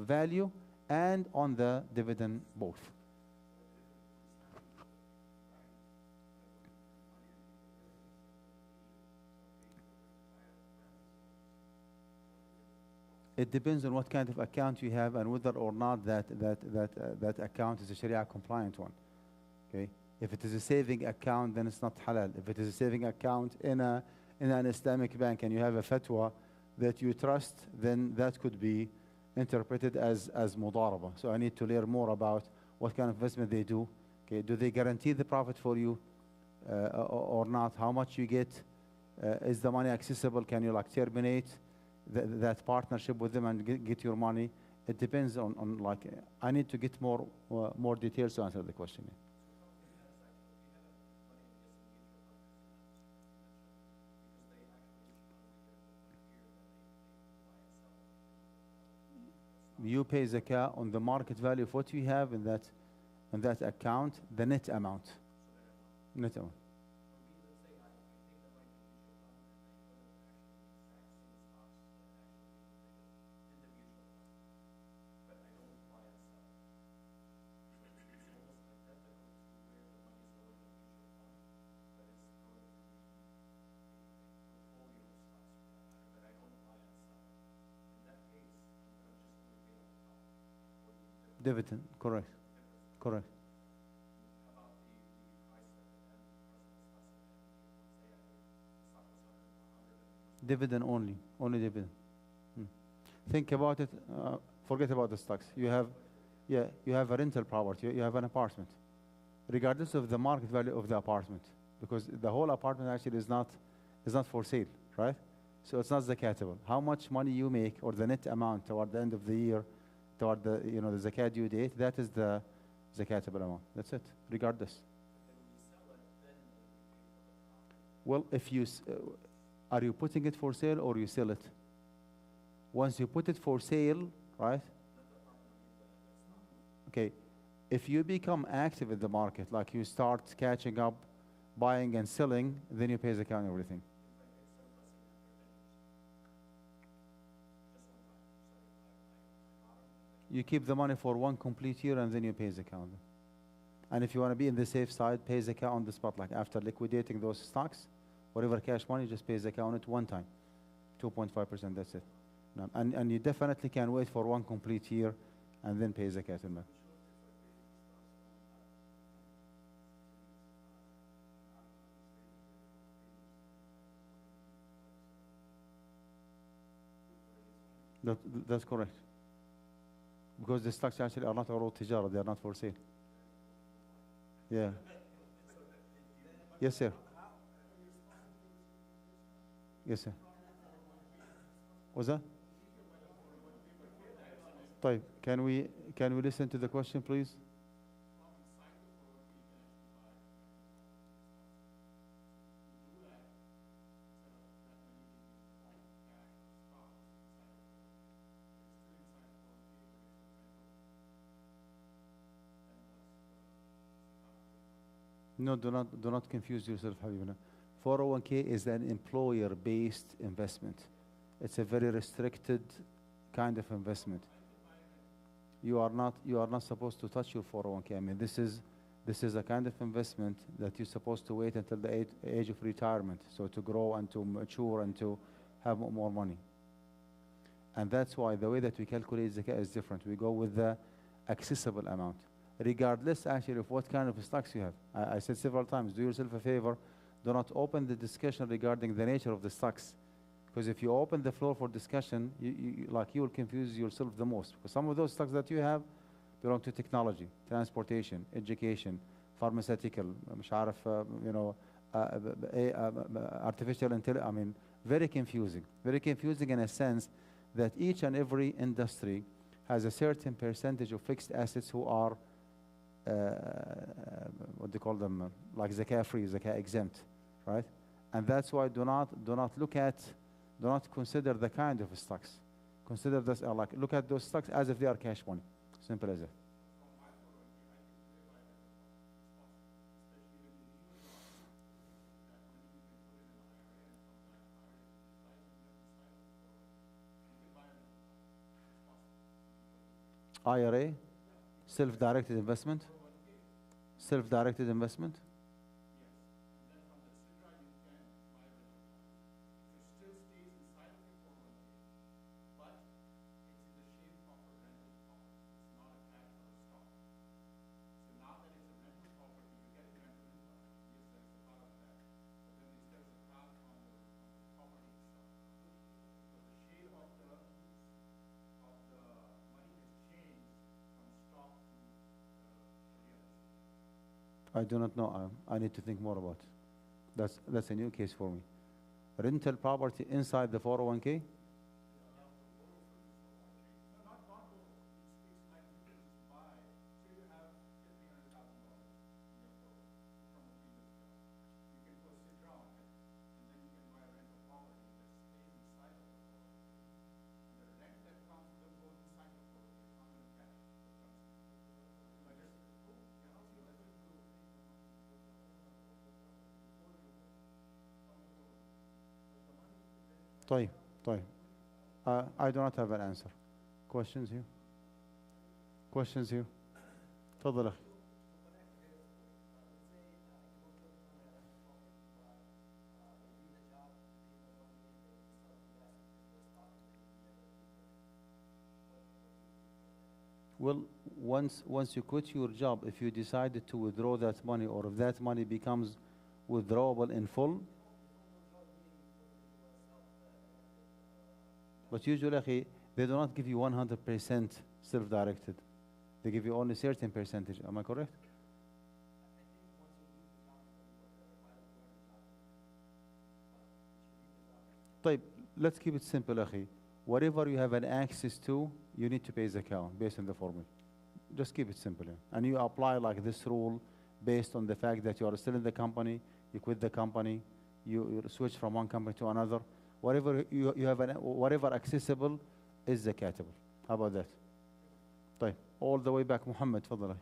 value and on the dividend both. It depends on what kind of account you have and whether or not that account is a Sharia compliant one. Okay? If it is a saving account, then it's not halal. If it is a saving account in an Islamic bank and you have a fatwa that you trust, then that could be interpreted as mudaraba. So I need to learn more about what kind of investment they do. Okay? Do they guarantee the profit for you or not? How much you get? Is the money accessible? Can you like terminate that partnership with them and get your money? It depends on like, I need to get more details to answer the question. You pay zakah on the market value of what you have in that account, the net amount. Net amount. Dividend, correct, correct. Dividend only, only dividend. Hmm. Think about it. Forget about the stocks. You have, yeah, you have a rental property. You have an apartment, regardless of the market value of the apartment, because the whole apartment actually is not for sale, right? So it's not zakatable. How much money you make or the net amount toward the end of the year, toward the the zakat due date, that is the zakatable amount. That's it, regardless. Well, if you are you putting it for sale or you sell it? Once you put it for sale, right? Okay. If you become active in the market, like you start catching up, buying and selling, then you pay zakat on everything. You keep the money for one complete year and then you pay zakat. And if you want to be in the safe side, pay zakat on the spot. Like after liquidating those stocks, whatever cash money, just pay zakat on it one time. 2.5%, that's it. No, and you definitely can wait for one complete year and then pay zakat in that. That's correct. Because the stocks actually are not urud tijara, they are not for sale. Yeah. Yes, sir. Yes, sir. What's that? طيب, can we listen to the question, please? No, do not confuse yourself, Habibna. 401k is an employer-based investment. It's a very restricted kind of investment. You are not supposed to touch your 401k. I mean, this is a kind of investment that you're supposed to wait until the age of retirement, so to grow and to mature and to have more money. And that's why the way that we calculate zakat is different. We go with the accessible amount, regardless actually of what kind of stocks you have. I said several times, do yourself a favor, do not open the discussion regarding the nature of the stocks. Because if you open the floor for discussion, you will confuse yourself the most. Because some of those stocks that you have belong to technology, transportation, education, pharmaceutical, مش عارف, artificial intelligence. I mean, very confusing. Very confusing in a sense that each and every industry has a certain percentage of fixed assets who are, what do you call them, like zakat free, zakat exempt, right? And that's why do not consider the kind of stocks. Consider this, look at those stocks as if they are cash money. Simple as that. IRA, self-directed investment. Self-directed investment. I do not know. I need to think more about it. That's a new case for me. Rental property inside the 401k? طيب. I do not have an answer. Questions here? Questions here? تفضل أخي. Well, once you quit your job, if you decided to withdraw that money, or if that money becomes withdrawable in full, but usually akhi, they do not give you 100% self-directed. They give you only certain percentage. Am I correct? طيب, let's keep it simple, akhi. Whatever you have an access to, you need to pay zakat based on the formula. Just keep it simple. And you apply like this rule based on the fact that you are still in the company, you quit the company, you switch from one company to another. Whatever you have, whatever accessible is zakatable. How about that? طيب, all the way back, Muhammad, تفضل.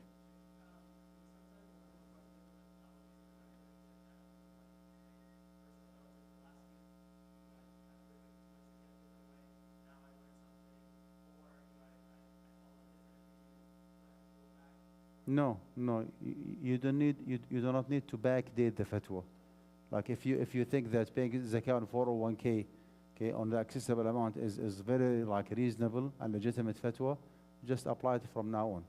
No, no, you don't need, you do not need to backdate the fatwa. Like if you think that paying zakat on 401k, okay, on the accessible amount is very like reasonable and legitimate fatwa, just apply it from now on,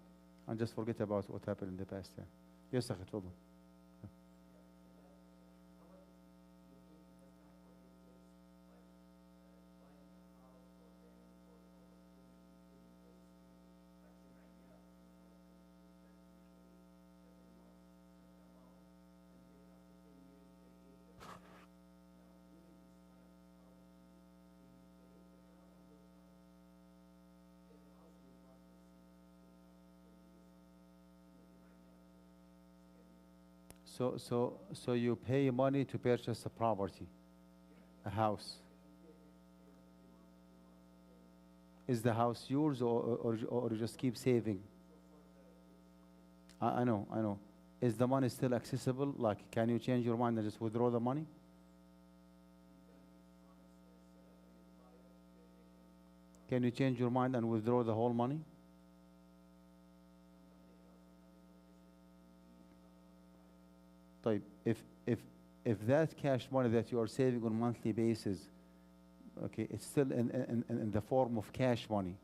and just forget about what happened in the past. Yeah. Yes, أخي, تفضل. So you pay money to purchase a property, a house. Is the house yours, or you just keep saving? I know. Is the money still accessible? Like, can you change your mind and just withdraw the money? Can you change your mind and withdraw the whole money? طيب, if that cash money that you are saving on a monthly basis, okay, it's still in the form of cash money,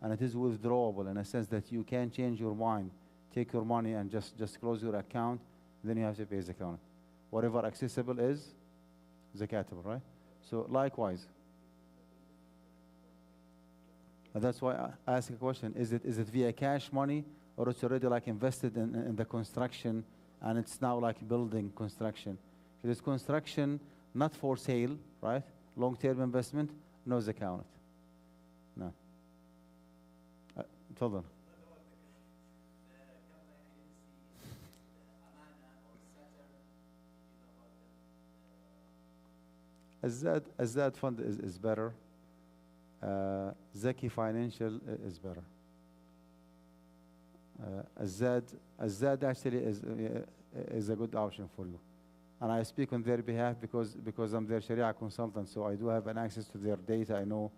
and it is withdrawable in a sense that you can change your mind, take your money and just close your account, then you have to pay zakat. Whatever accessible is zakatable, right? So likewise, and that's why I ask a question: is it via cash money, or it's already like invested in the construction, and it's now like building construction? If it's construction, not for sale, right? Long-term investment, no zakat. No. تفضل. Azad fund is better. Zaki Financial is better. Azad actually is a good option for you, and I speak on their behalf because I'm their Sharia consultant, so I do have an access to their data. I know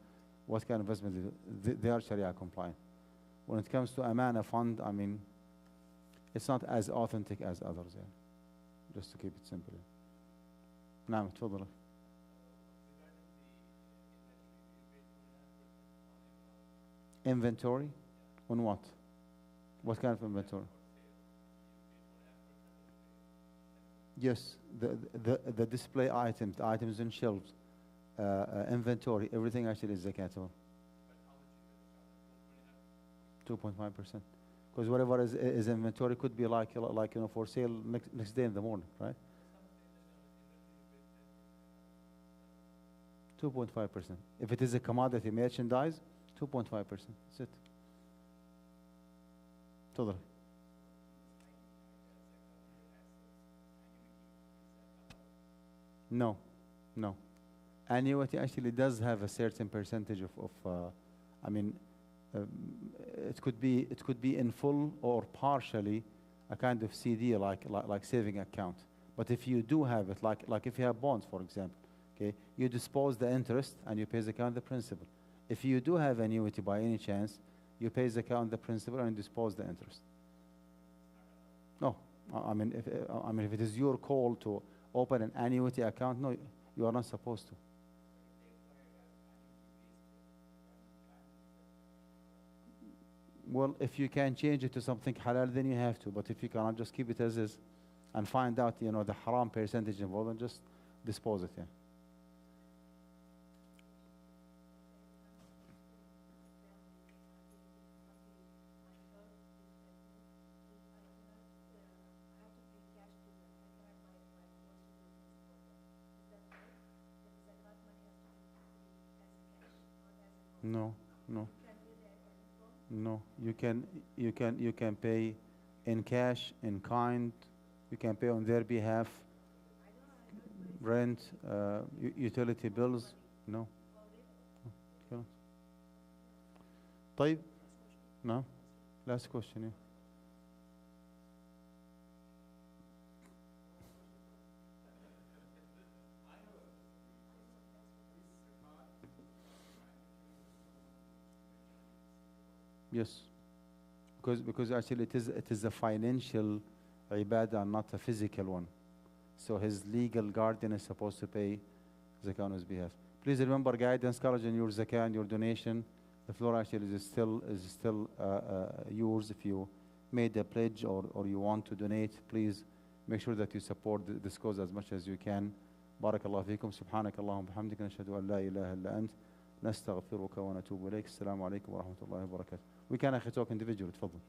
what kind of investment they are Sharia compliant. When it comes to Amana fund, I mean, it's not as authentic as others. Yeah. Just to keep it simple. نعم تفضل. Inventory? On what? What kind of inventory? Yes, the display items, the items in shelves, inventory, everything actually is zakatable. 2.5%. Because whatever is inventory could be like for sale next day in the morning, right? 2.5%. If it is a commodity merchandise, 2.5%. That's it. تفضل. No. Annuity actually does have a certain percentage of I mean, it could be in full or partially a kind of CD like saving account. But if you do have it, like if you have bonds, for example, okay, you dispose the interest and you pay zakat on the principal. If you do have annuity by any chance, you pay zakat on the principal and dispose the interest. No, I mean if it is your call to open an annuity account, no, you are not supposed to. If they acquired an annuity-based retirement plan, is that something that they have to pay zakat on? Or is it just Well, if you can change it to something halal, then you have to. But if you cannot, just keep it as is and find out, the haram percentage involved and just dispose it, yeah. No, no, no. You can pay in cash, in kind. You can pay on their behalf. Rent, utility bills. No. No, you cannot. طيب. No. Last question. Yeah. Yes. Because actually it is a financial ibadah, not a physical one. So his legal guardian is supposed to pay zakah on his behalf. Please remember, guidance, courage in your zakah and your donation. The floor actually is still yours. If you made a pledge or you want to donate, please make sure that you support this cause as much as you can. بارك الله فيكم. سبحانك اللهم وبحمدك نشهد أن لا إله إلا أنت نستغفرك ونتوب إليك. السلام عليكم ورحمة الله وبركاته. We can actually talk individually. تفضل.